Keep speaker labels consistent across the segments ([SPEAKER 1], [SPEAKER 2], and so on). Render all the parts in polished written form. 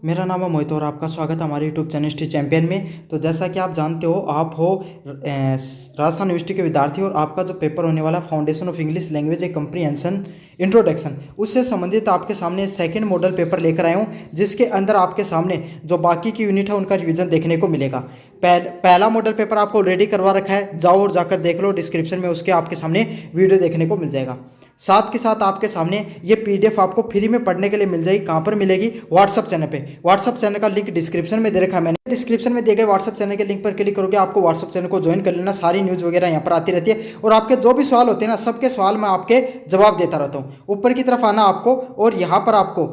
[SPEAKER 1] मेरा नाम है मोहित और आपका स्वागत है हमारे यूट्यूब चैनल हिस्ट्री चैंपियन में। तो जैसा कि आप जानते हो, आप हो राजस्थान यूनिवर्सिटी के विद्यार्थी और आपका जो पेपर होने वाला foundation of English language A comprehension introduction, उससे संबंधित आपके सामने सेकंड मॉडल पेपर लेकर आया हूँ, जिसके अंदर आपके सामने जो बाकी की यूनिट है उनका रिवीजन देखने को मिलेगा। पहला मॉडल पेपर आपको ऑलरेडी करवा रखा है, जाओ और जाकर देख लो, डिस्क्रिप्शन में उसके आपके सामने वीडियो देखने को मिल जाएगा। साथ के साथ आपके सामने ये पीडीएफ आपको फ्री में पढ़ने के लिए मिल जाएगी। कहाँ पर मिलेगी? व्हाट्सअप चैनल पे। व्हाट्सअप चैनल का लिंक डिस्क्रिप्शन में दे रखा है मैंने। डिस्क्रिप्शन में दिए गए व्हाट्सअप चैनल के लिंक पर क्लिक करोगे, आपको व्हाट्सअप चैनल को ज्वाइन कर लेना। सारी न्यूज़ वगैरह यहाँ पर आती रहती है और आपके जो भी सवाल होते हैं ना, सबके सवाल मैं आपके जवाब देता रहता हूँ। ऊपर की तरफ आना आपको और यहाँ पर आपको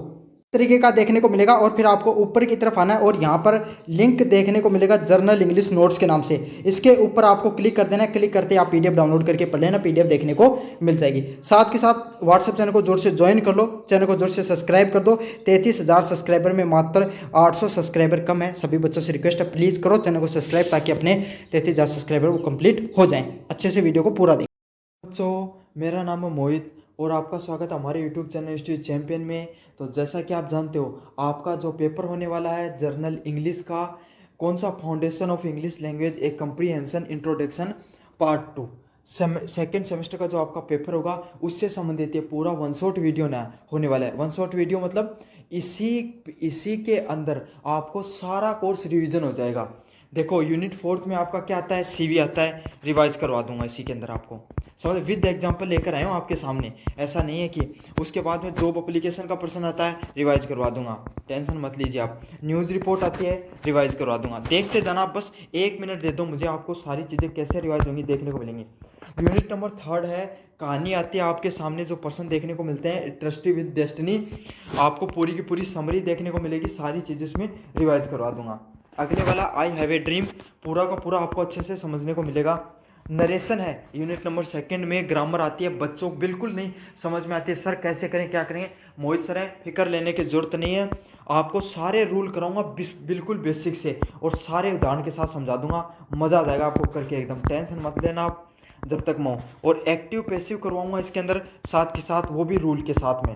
[SPEAKER 1] तरीके का देखने को मिलेगा और फिर आपको ऊपर की तरफ आना है और यहाँ पर लिंक देखने को मिलेगा जर्नल इंग्लिश नोट्स के नाम से। इसके ऊपर आपको क्लिक कर देना है। क्लिक करते ही आप पीडीएफ डाउनलोड करके पढ़ लेना, पीडीएफ देखने को मिल जाएगी। साथ के साथ व्हाट्सएप चैनल को जोर से ज्वाइन कर लो, चैनल को जोर से सब्सक्राइब कर दो। 33,000 सब्सक्राइबर में मात्र 800 सब्सक्राइबर कम है। सभी बच्चों से रिक्वेस्ट है, प्लीज़ करो चैनल को सब्सक्राइब, ताकि अपने 33,000 सब्सक्राइबर वो कंप्लीट हो जाएं। अच्छे से वीडियो को पूरा देखें। बच्चों, मेरा नाम है मोहित और आपका स्वागत है हमारे यूट्यूब चैनल हिस्ट्री चैंपियन में। तो जैसा कि आप जानते हो, आपका जो पेपर होने वाला है जर्नल इंग्लिश का, कौन सा, foundation of English language A comprehension introduction part 2, second semester का जो आपका पेपर होगा उससे संबंधित ये पूरा वन शॉट वीडियो ना होने वाला है। वन शॉट वीडियो मतलब इसी के अंदर आपको सारा कोर्स रिवीजन हो जाएगा। देखो, यूनिट 4 में आपका क्या आता है? सीवी आता है, रिवाइज करवा दूंगा इसी के अंदर आपको, समझ, विद एग्जांपल लेकर आया हूँ आपके सामने। ऐसा नहीं है कि उसके बाद में जॉब एप्लीकेशन का प्रश्न आता है, रिवाइज करवा दूंगा, टेंशन मत लीजिए आप। न्यूज़ रिपोर्ट आती है, रिवाइज करवा दूंगा। देखते जाना आप, बस 1 मिनट दे दो मुझे, आपको सारी चीज़ें कैसे रिवाइज होंगी देखने को मिलेंगी। यूनिट नंबर 3 है, कहानी आती है आपके सामने। जो प्रश्न देखने को मिलते हैं, ट्रस्टी विद डेस्टिनी, आपको पूरी की पूरी समरी देखने को मिलेगी। सारी चीज़ें इसमें रिवाइज करवा दूंगा। अगले वाला आई हैव ए ड्रीम, पूरा का पूरा आपको अच्छे से समझने को मिलेगा। नरेशन है यूनिट नंबर 2 में। ग्रामर आती है, बच्चों को बिल्कुल नहीं समझ में आती है, सर कैसे करें, क्या करेंगे। मोहित सर है, फिक्र लेने की जरूरत नहीं है। आपको सारे रूल कराऊंगा बिल्कुल बेसिक से और सारे उदाहरण के साथ समझा दूंगा। मज़ा आ जाएगा आपको करके, एकदम टेंशन मत लेना आप जब तक मैं हूँ। और एक्टिव पैसिव करवाऊंगा इसके अंदर साथ के साथ, वो भी रूल के साथ में।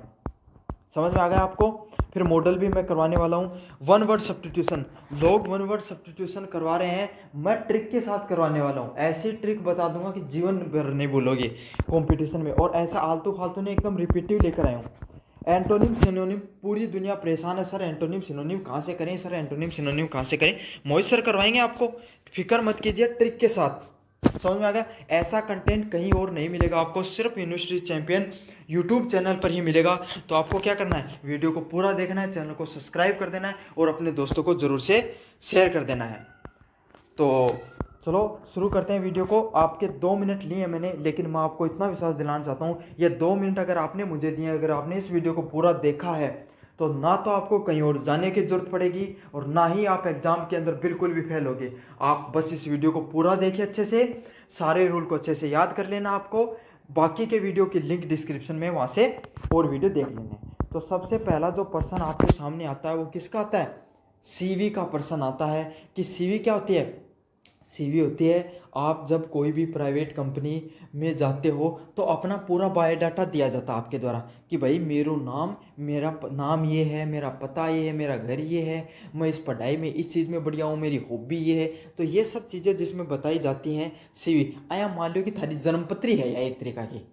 [SPEAKER 1] समझ में आ गया आपको? फिर मॉडल भी मैं करवाने वाला हूँ। वन वर्ड सब्स्टिट्यूशन, लोग वन वर्ड सब्स्टिट्यूशन करवा रहे हैं, मैं ट्रिक के साथ करवाने वाला हूँ। ऐसी ट्रिक बता दूंगा कि जीवन भर नहीं भूलोगे कंपटीशन में। और ऐसा आलतू फालतू नहीं, एकदम रिपीटिव लेकर आया हूँ। एंटोनिम सिनोनिम, पूरी दुनिया परेशान है, सर एंटोनिम सिनोनिम कहाँ से करें, सर एंटोनिम सिनोनिम कहाँ से करें। मोहित सर करवाएंगे आपको, फिक्र मत कीजिए, ट्रिक के साथ। समझ में आ गया? ऐसा कंटेंट कहीं और नहीं मिलेगा आपको, सिर्फ यूनिवर्सिटी चैंपियन यूट्यूब चैनल पर ही मिलेगा। तो आपको क्या करना है, वीडियो को पूरा देखना है, चैनल को सब्सक्राइब कर देना है और अपने दोस्तों को ज़रूर से शेयर कर देना है। तो चलो शुरू करते हैं वीडियो को। आपके 2 मिनट लिए मैंने, लेकिन मैं आपको इतना विश्वास दिलाना चाहता हूँ, ये 2 मिनट अगर आपने मुझे दिए, अगर आपने इस वीडियो को पूरा देखा है, तो ना तो आपको कहीं और जाने की जरूरत पड़ेगी और ना ही आप एग्जाम के अंदर बिल्कुल भी फेल होगे। आप बस इस वीडियो को पूरा देखिए अच्छे से, सारे रूल को अच्छे से याद कर लेना आपको। बाकी के वीडियो की लिंक डिस्क्रिप्शन में, वहाँ से और वीडियो देख लेना। तो सबसे पहला जो प्रश्न आपके सामने आता है वो किसका आता है? सीवी का प्रश्न आता है। कि सीवी क्या होती है? सीवी होती है, आप जब कोई भी प्राइवेट कंपनी में जाते हो तो अपना पूरा बायोडाटा दिया जाता है आपके द्वारा, कि भाई मेरा नाम ये है, मेरा पता ये है, मेरा घर ये है, मैं इस पढ़ाई में इस चीज़ में बढ़िया हूँ, मेरी हॉबी ये है। तो ये सब चीज़ें जिसमें बताई जाती हैं सीवी। आया मान लो कि थारी जन्मपत्री है या एक तरीका की,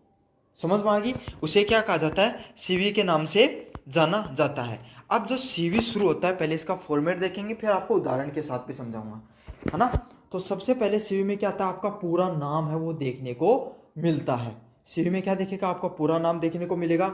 [SPEAKER 1] समझ में आ गई? उसे क्या कहा जाता है? सीवी के नाम से जाना जाता है। अब जो सीवी शुरू होता है, पहले इसका फॉर्मेट देखेंगे, फिर आपको उदाहरण के साथ भी समझाऊंगा, है ना। तो सबसे पहले सीवी में क्या आता है? आपका पूरा नाम है वो देखने को मिलता है। सीवी में क्या देखेगा? आपका पूरा नाम देखने को मिलेगा,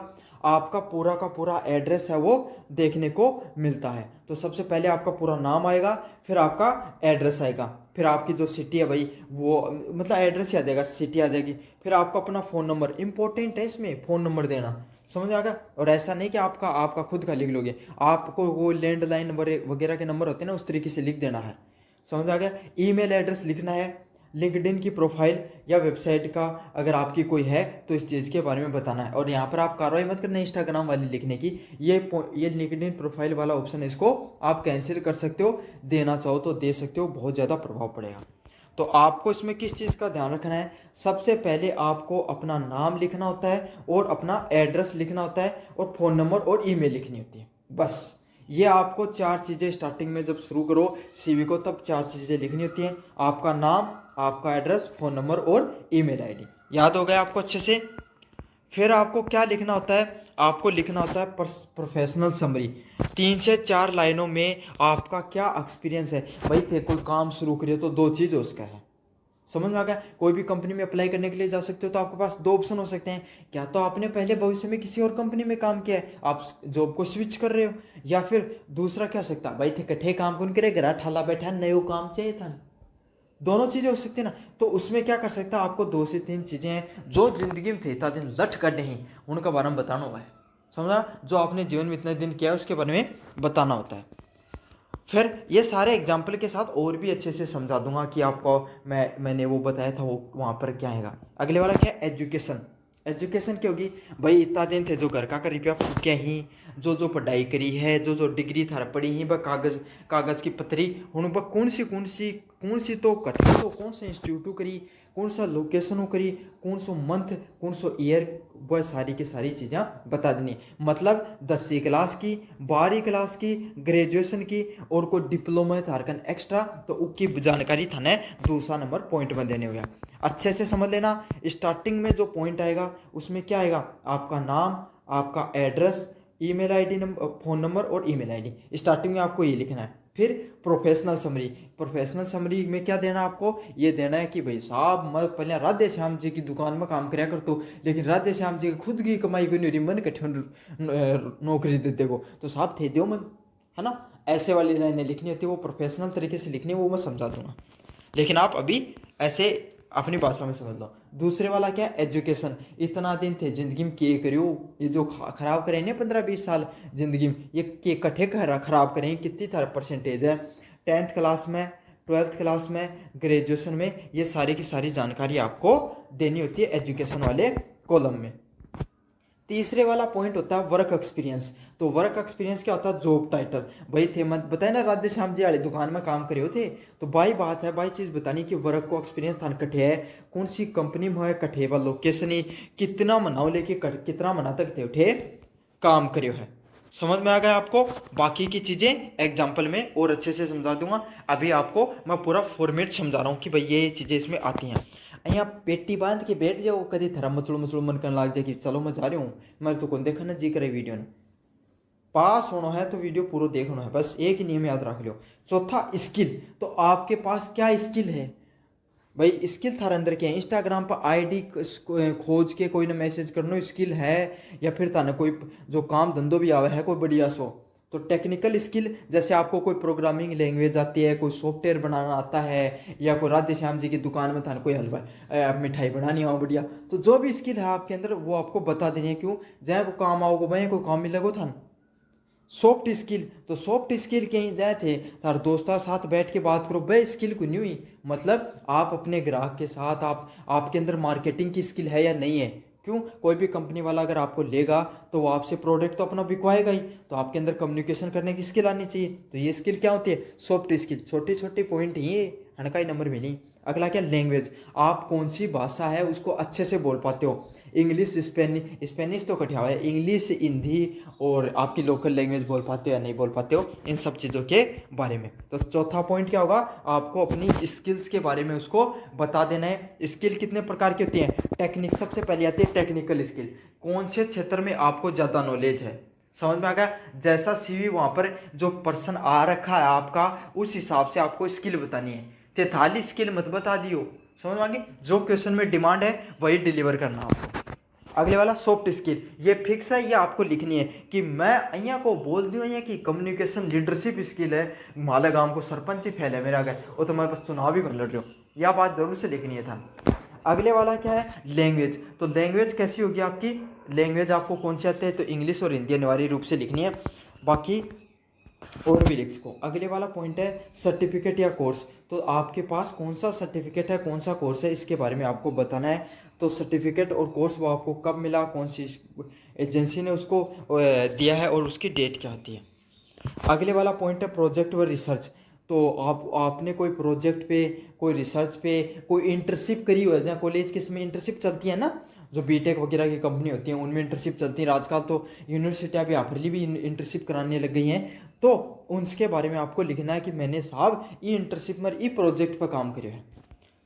[SPEAKER 1] आपका पूरा का पूरा एड्रेस है वो देखने को मिलता है। तो सबसे पहले आपका पूरा नाम आएगा, फिर आपका एड्रेस आएगा, फिर आपकी जो सिटी है भाई वो, मतलब एड्रेस ही आ जाएगा, सिटी आ जाएगी। फिर आपका अपना फ़ोन नंबर, इंपॉर्टेंट है इसमें फ़ोन नंबर देना, समझ आ गया? और ऐसा नहीं कि आपका खुद का लिख लोगे, आपको वो लैंडलाइन वगैरह के नंबर होते हैं ना, उस तरीके से लिख देना है। समझ आ गया? ईमेल एड्रेस लिखना है, लिंक्डइन की प्रोफाइल या वेबसाइट का अगर आपकी कोई है तो इस चीज़ के बारे में बताना है। और यहाँ पर आप कार्रवाई मत करना इंस्टाग्राम वाली लिखने की, ये लिंक्डइन प्रोफाइल वाला ऑप्शन है, इसको आप कैंसिल कर सकते हो, देना चाहो तो दे सकते हो, बहुत ज़्यादा प्रभाव पड़ेगा। तो आपको इसमें किस चीज़ का ध्यान रखना है? सबसे पहले आपको अपना नाम लिखना होता है और अपना एड्रेस लिखना होता है और फ़ोन नंबर और ईमेल लिखनी होती है, बस ये आपको चार चीज़ें स्टार्टिंग में जब शुरू करो सीवी को, तब चार चीज़ें लिखनी होती हैं। आपका नाम, आपका एड्रेस, फ़ोन नंबर और ईमेल आईडी। याद हो गया आपको अच्छे से। फिर आपको क्या लिखना होता है, आपको लिखना होता है प्रोफेशनल समरी। 3 से 4 लाइनों में आपका क्या एक्सपीरियंस है। भाई थे कोई काम शुरू करिए तो 2 चीज़ उसका है, समझ में आ गया। कोई भी कंपनी में अप्लाई करने के लिए जा सकते हो तो आपके पास 2 ऑप्शन हो सकते हैं। क्या तो आपने पहले भविष्य में किसी और कंपनी में काम किया है, आप जॉब को स्विच कर रहे हो, या फिर दूसरा क्या हो सकता है, भाई थे कट्ठे काम कौन करे, घर ठाला बैठा नयो काम चाहिए था। दोनों चीज़ें हो सकती है ना। तो उसमें क्या कर सकता है, आपको 2 से 3 चीज़ें हैं जो जिंदगी में थे इतना दिन लट कर नहीं, उनका बारे में बताना हुआ है, समझा। जो आपने जीवन में इतने दिन किया है उसके बारे में बताना होता है। फिर ये सारे एग्जाम्पल के साथ और भी अच्छे से समझा दूंगा कि आपको मैंने वो बताया था वो वहाँ पर क्या आएगा। अगले वाला क्या है, एजुकेशन। एजुकेशन क्या होगी, भाई इतना दिन थे जो घर का कर रुपया फूक्या ही, जो पढ़ाई करी है, जो डिग्री थार पढ़ी ही, वह कागज़ की पतरी हूँ, वह कौन सी तो कठी तो कौन सा इंस्टीट्यूट करी, कौन सा लोकेशन करी, कौन सो मंथ, कौन सो ईयर, वह सारी की सारी चीज़ें बता देनी। मतलब 10वीं क्लास की, 12वीं क्लास की, ग्रेजुएशन की और कोई डिप्लोमा थारकन एक्स्ट्रा, तो उसकी जानकारी थाने दूसरा नंबर पॉइंट में देने हो गया। अच्छे से समझ लेना। स्टार्टिंग में जो पॉइंट आएगा उसमें क्या आएगा, आपका नाम, आपका address, email ID number, phone number और ईमेल आईडी। स्टार्टिंग में आपको ये लिखना है। फिर प्रोफेशनल समरी। प्रोफेशनल समरी में क्या देना आपको, ये देना है कि भाई साहब मैं पहले राधे श्याम जी की दुकान में काम कराया करता हूँ, लेकिन राधे श्याम जी की खुद की कमाई को नहीं, मन कट्ठे नौकरी देते को, तो साहब थे दो मन, है ना। ऐसे वाली लाइनें लिखनी होती है, वो प्रोफेशनल तरीके से लिखनी है, वो मैं समझा दूंगा, लेकिन आप अभी ऐसे अपनी भाषा में समझ लो। दूसरे वाला क्या है, एजुकेशन। इतना दिन थे जिंदगी में किए करियो, ये जो खराब करें ना 15-20 साल जिंदगी में, ये के कट्ठे खराब करें, कितनी तरह परसेंटेज है 10th क्लास में, 12th क्लास में, ग्रेजुएशन में, ये सारी की सारी जानकारी आपको देनी होती है एजुकेशन वाले कॉलम में। तीसरे वाला पॉइंट होता है वर्क एक्सपीरियंस। तो वर्क एक्सपीरियंस क्या होता है, जॉब टाइटल। भाई थे मत बताए ना राधे श्याम जी वाली दुकान में काम करे हो थे, तो भाई बात है, भाई चीज़ बतानी कि वर्क को एक्सपीरियंस थान कठे है, कौन सी कंपनी में है, कठे व लोकेशन ही, कितना मनाओ लेके कितना मना तक थे उठे काम करियो है। समझ में आ गया आपको। बाकी की चीज़ें एग्जाम्पल में और अच्छे से समझा दूंगा। अभी आपको मैं पूरा फॉर्मेट समझा रहा हूँ कि भाई ये चीज़ें इसमें आती हैं। यहाँ पेटी बांध के बैठ जाओ, कभी थरा मचड़ो मन करने लग जाए कि चलो मैं जा रही हूँ, मेरे तो कौन देखा ना जी करे वीडियो ने। पास होना है तो वीडियो पूरा देखना है, बस एक ही नियम याद रख लो। चौथा, स्किल। तो आपके पास क्या स्किल है, भाई स्किल थारे अंदर क्या है। इंस्टाग्राम पर आईडी खोज के कोई ना मैसेज करना स्किल है, या फिर थाने कोई जो काम धंधो भी आवे है कोई बढ़िया सो, तो टेक्निकल स्किल, जैसे आपको कोई प्रोग्रामिंग लैंग्वेज आती है, कोई सॉफ्टवेयर बनाना आता है, या कोई राधे श्याम जी की दुकान में थाने कोई हलवा मिठाई बनानी हो बढ़िया, तो जो भी स्किल है आपके अंदर वो आपको बता देनी है। क्यों, जहाँ को काम आओगे वहीं कोई काम मिलेगा थान। सॉफ्ट स्किल, तो सॉफ्ट स्किल कहीं जाए थे तार दोस्ता साथ बैठ के बात करो, वह स्किल को नहीं हुई। मतलब आप अपने ग्राहक के साथ, आपके अंदर मार्केटिंग की स्किल है या नहीं है। क्यों, कोई भी कंपनी वाला अगर आपको लेगा तो वो आपसे प्रोडक्ट तो अपना बिकवाएगा ही, तो आपके अंदर कम्युनिकेशन करने की स्किल आनी चाहिए। तो ये स्किल क्या होती है, सॉफ्ट स्किल। छोटी छोटी पॉइंट ही ये, हड़का नंबर में नहीं। अगला क्या, लैंग्वेज। आप कौन सी भाषा है उसको अच्छे से बोल पाते हो। इंग्लिश, स्पेनिश तो कठिया है, इंग्लिश, हिंदी और आपकी लोकल लैंग्वेज बोल पाते हो या नहीं बोल पाते हो, इन सब चीज़ों के बारे में। तो चौथा पॉइंट क्या होगा, आपको अपनी स्किल्स के बारे में उसको बता देना है। स्किल कितने प्रकार की होती हैं, टेक्निक सबसे पहले आती है टेक्निकल स्किल। कौन से क्षेत्र में आपको ज़्यादा नॉलेज है, समझ में आ गया। जैसा सीवी वहाँ पर जो पर्सन आ रखा है आपका, उस हिसाब से आपको स्किल बतानी है। 43 स्किल मत बता दियो, समझ में आ गई। जो क्वेश्चन में डिमांड है वही डिलीवर करना आपको। अगले वाला सॉफ्ट स्किल, ये फिक्स है, ये आपको लिखनी है कि मैं અહીંયા को बोल दूँ અહીંયા कि कम्युनिकेशन लीडरशिप स्किल है, माला गांव को सरपंच ही फैल है मेरा अगर, वो तो मैं बस चुनाव ही कर लड़ रही हूँ, यह बात जरूर से लिखनी है था। अगले वाला क्या है, लैंग्वेज। तो लैंग्वेज कैसी होगी आपकी, लैंग्वेज आपको कौन सी आती है, तो इंग्लिश और हिंदी अनिवार्य रूप से लिखनी है, बाकी और भी लिख सको। अगले वाला पॉइंट है सर्टिफिकेट या कोर्स। तो आपके पास कौन सा सर्टिफिकेट है, कौन सा कोर्स है, इसके बारे में आपको बताना है। तो सर्टिफिकेट और कोर्स वो आपको कब मिला, कौन सी एजेंसी ने उसको दिया है और उसकी डेट क्या होती है। अगले वाला पॉइंट है प्रोजेक्ट व रिसर्च। तो आपने कोई प्रोजेक्ट पे, कोई रिसर्च पे, कोई इंटर्नशिप करी हो है, जहाँ कॉलेज के समय इंटर्नशिप चलती है ना, जो बीटेक वगैरह की कंपनी होती हैं उनमें इंटर्नशिप चलती है। आजकल तो यूनिवर्सिटियाँ भी ऑफरली भी इंटर्नशिप कराने लग गई हैं। तो उनके बारे में आपको लिखना है कि मैंने साहब ई इंटर्नशिप में ई प्रोजेक्ट पर काम करे है।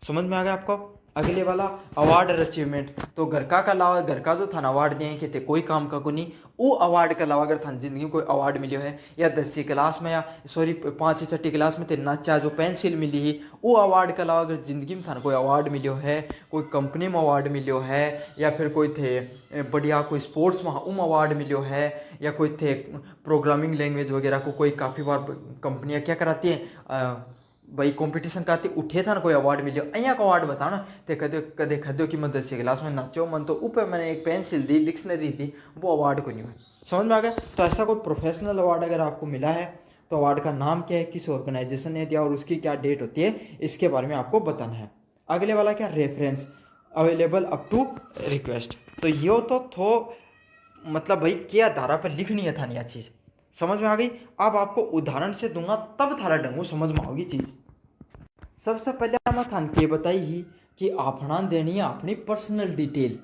[SPEAKER 1] समझ में आ गया आपको। अगले वाला अवार्ड और अचीवमेंट। तो घर का अलावा घर का जो थाना अवार्ड दिए कि कोई काम का को नहीं, वो अवार्ड के अलावा अगर थान जिंदगी में कोई अवार्ड मिलो है या 10वीं क्लास में या सॉरी 5वीं 6वीं क्लास में तेरे नाचा जो पेंसिल मिली है, वो अवार्ड के अलावा अगर जिंदगी में थान कोई अवार्ड मिलो है, कोई कंपनी में अवार्ड मिलो है, या फिर कोई थे बढ़िया कोई स्पोर्ट्स में अवार्ड मिलो है, या कोई थे प्रोग्रामिंग लैंग्वेज वगैरह को कोई काफ़ी बार कंपनियाँ क्या कराती हैं भाई कंपटीशन करते उठे था ना कोई अवार्ड मिले अँ का अवार्ड बताओ ना। तो कदे खदो कि मैं 10वीं क्लास में नाचो मन तो ऊपर मैंने एक पेंसिल दी डिक्शनरी दी, वो अवार्ड को नहीं हुआ। समझ में आ गया। तो ऐसा कोई प्रोफेशनल अवार्ड अगर आपको मिला है तो अवार्ड का नाम क्या है, किस ऑर्गेनाइजेशन ने दिया और उसकी क्या डेट होती है, इसके बारे में आपको बताना है। अगले वाला क्या, reference available up to request. तो ये तो थो मतलब भाई क्या धारा पर लिखनी है था नहीं चीज़। समझ में आ गई। अब आपको उदाहरण से दूंगा तब थारा ढंगू समझ में आओगी चीज़। सबसे पहले मैं थान ये बताई ही कि आपना देनी है अपनी पर्सनल डिटेल।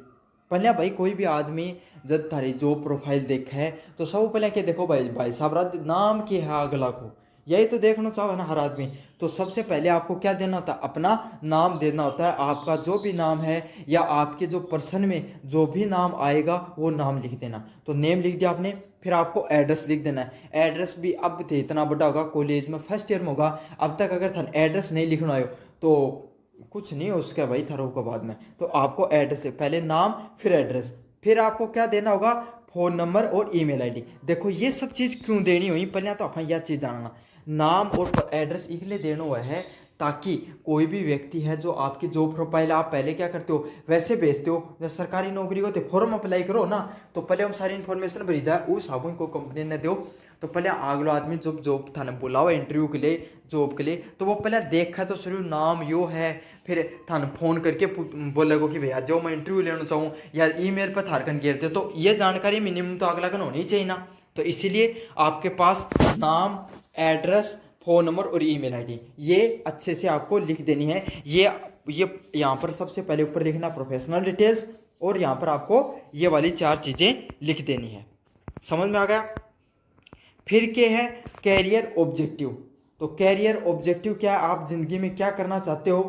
[SPEAKER 1] पहले भाई कोई भी आदमी जब थारी जॉब प्रोफाइल देखा है तो सब पहले क्या देखो भाई भाई साहब रात नाम क्या है अगला को, यही तो देखना चाहो ना हर आदमी। तो सबसे पहले आपको क्या देना होता है, अपना नाम देना होता है। आपका जो भी नाम है या आपके जो पर्सन में जो भी नाम आएगा वो नाम लिख देना। तो नेम लिख दिया आपने, फिर आपको एड्रेस लिख देना है। एड्रेस भी अब थे इतना बड़ा होगा, कॉलेज में फर्स्ट ईयर में होगा, अब तक अगर था एड्रेस नहीं लिखना हो तो कुछ नहीं हो उसका भाई थरो को बाद में। तो आपको एड्रेस से पहले नाम फिर एड्रेस, फिर आपको क्या देना होगा, फ़ोन नंबर और ईमेल आईडी। देखो ये सब चीज़ क्यों देनी हुई, पहले तो अपन यह चीज़ जानना, नाम और एड्रेस इसलिए देना हुआ है ताकि कोई भी व्यक्ति है जो आपकी जॉब प्रोफाइल आप पहले क्या करते हो वैसे भेजते हो। जब सरकारी नौकरी को तो फॉर्म अप्लाई करो ना, तो पहले हम सारी इन्फॉर्मेशन भरी जाए उस हिसाब को कंपनी ने दो। तो पहले अगला आदमी जब जॉब थाने बुलाओ इंटरव्यू के लिए जॉब के लिए, तो वो पहले देखा तो शुरू नाम यो है, फिर थाने फ़ोन करके बोलेगो कि भैया जो मैं इंटरव्यू लेना चाहूँ या ईमेल पर थारकन गिरते, तो ये जानकारी मिनिमम तो अगला कन होनी चाहिए ना। तो इसीलिए आपके पास नाम, एड्रेस, फ़ोन नंबर और ईमेल आईडी ये अच्छे से आपको लिख देनी है। ये यहाँ पर सबसे पहले ऊपर लिखना प्रोफेशनल डिटेल्स, और यहाँ पर आपको ये वाली 4 चीज़ें लिख देनी है। समझ में आ गया। फिर क्या है, कैरियर ऑब्जेक्टिव। तो कैरियर ऑब्जेक्टिव क्या है, आप जिंदगी में क्या करना चाहते हो।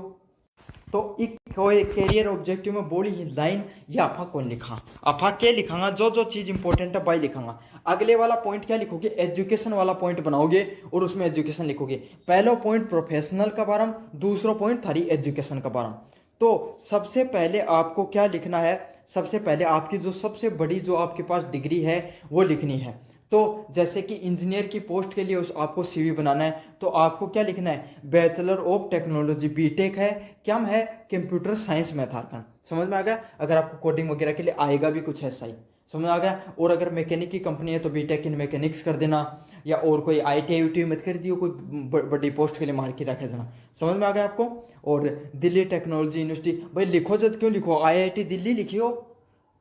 [SPEAKER 1] तो एक कैरियर ऑब्जेक्टिव में बोली ही लाइन या आपा कौन लिखा, आपा क्या लिखांगा, जो जो चीज़ इंपॉर्टेंट है भाई लिखांगा। अगले वाला पॉइंट क्या लिखोगे, एजुकेशन वाला पॉइंट बनाओगे और उसमें एजुकेशन लिखोगे। पहला पॉइंट प्रोफेशनल का बारे में, दूसरा पॉइंट थारी एजुकेशन का बारे में। तो सबसे पहले आपको क्या लिखना है, सबसे पहले आपकी जो सबसे बड़ी जो आपके पास डिग्री है वो लिखनी है। तो जैसे कि इंजीनियर की पोस्ट के लिए उस आपको सीवी बनाना है, तो आपको क्या लिखना है, बैचलर ऑफ टेक्नोलॉजी बीटेक है, क्या है कंप्यूटर साइंस में था। समझ में आ गया। अगर आपको कोडिंग वगैरह के लिए आएगा भी कुछ ऐसा ही, समझ में आ गया। और अगर मैकेनिक की कंपनी है तो बीटेक इन मैकेनिक्स कर देना, या और कोई ITI UTI मत कर दियो, कोई बड़ी पोस्ट के लिए मार के रखे जाना। समझ में आ गया आपको। और दिल्ली टेक्नोलॉजी यूनिवर्सिटी भाई लिखो, जब क्यों लिखो IIT दिल्ली लिखियो,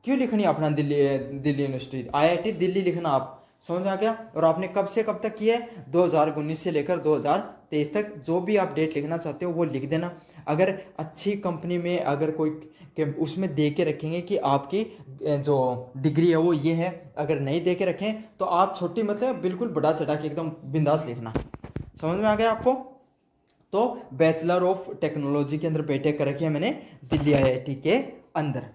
[SPEAKER 1] क्यों लिखनी अपना दिल्ली यूनिवर्सिटी, IIT दिल्ली लिखना आप। समझ आ गया। और आपने कब से कब तक किया है, 2019 से लेकर 2023 तक जो भी आप डेट लिखना चाहते हो वो लिख देना। अगर अच्छी कंपनी में अगर कोई उसमें दे के रखेंगे कि आपकी जो डिग्री है वो ये है, अगर नहीं दे के रखें तो आप छोटी मतलब बिल्कुल बड़ा चढ़ा के एकदम बिंदास लिखना। समझ में आ गया आपको। तो बैचलर ऑफ टेक्नोलॉजी के अंदर बीटेक कर रखी है मैंने दिल्ली IIT के अंदर।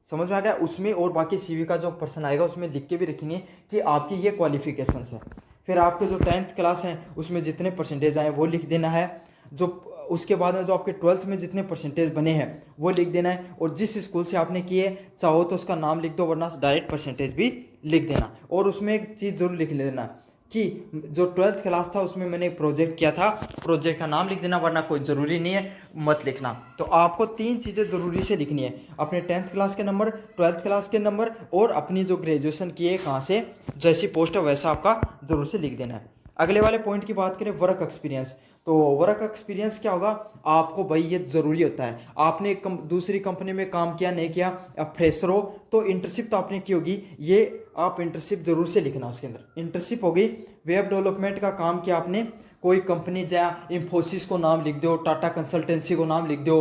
[SPEAKER 1] समझ में आ गया। उसमें और बाकी CV का जो पर्सन आएगा उसमें लिख के भी रखेंगे कि आपकी ये क्वालिफिकेशंस है। फिर आपके जो 10th क्लास हैं उसमें जितने परसेंटेज आए वो लिख देना है। जो उसके बाद में जो आपके 12th में जितने परसेंटेज बने हैं वो लिख देना है। और जिस स्कूल से आपने किए चाहो तो उसका नाम लिख दो, वरना डायरेक्ट परसेंटेज भी लिख देना। और उसमें एक चीज़ जरूर लिख लेना कि जो 12th क्लास था उसमें मैंने प्रोजेक्ट किया था, प्रोजेक्ट का नाम लिख देना, वरना कोई ज़रूरी नहीं है मत लिखना। तो आपको 3 चीज़ें ज़रूरी से लिखनी है, अपने 10th क्लास के नंबर, 12th क्लास के नंबर, और अपनी जो ग्रेजुएशन की है कहाँ से जैसी पोस्ट है वैसा आपका ज़रूर से लिख देना है। अगले वाले पॉइंट की बात करें, वर्क एक्सपीरियंस। तो वर्क एक्सपीरियंस क्या होगा, आपको भाई ये ज़रूरी होता है। आपने दूसरी कंपनी में काम किया नहीं किया, आप फ्रेशर हो तो इंटर्नशिप तो आपने की होगी, ये आप इंटर्नशिप जरूर से लिखना। उसके अंदर इंटर्नशिप होगी, वेब डेवलपमेंट का काम किया आपने, कोई कंपनी जहाँ इन्फोसिस को नाम लिख दो, टाटा कंसल्टेंसी को नाम लिख दो,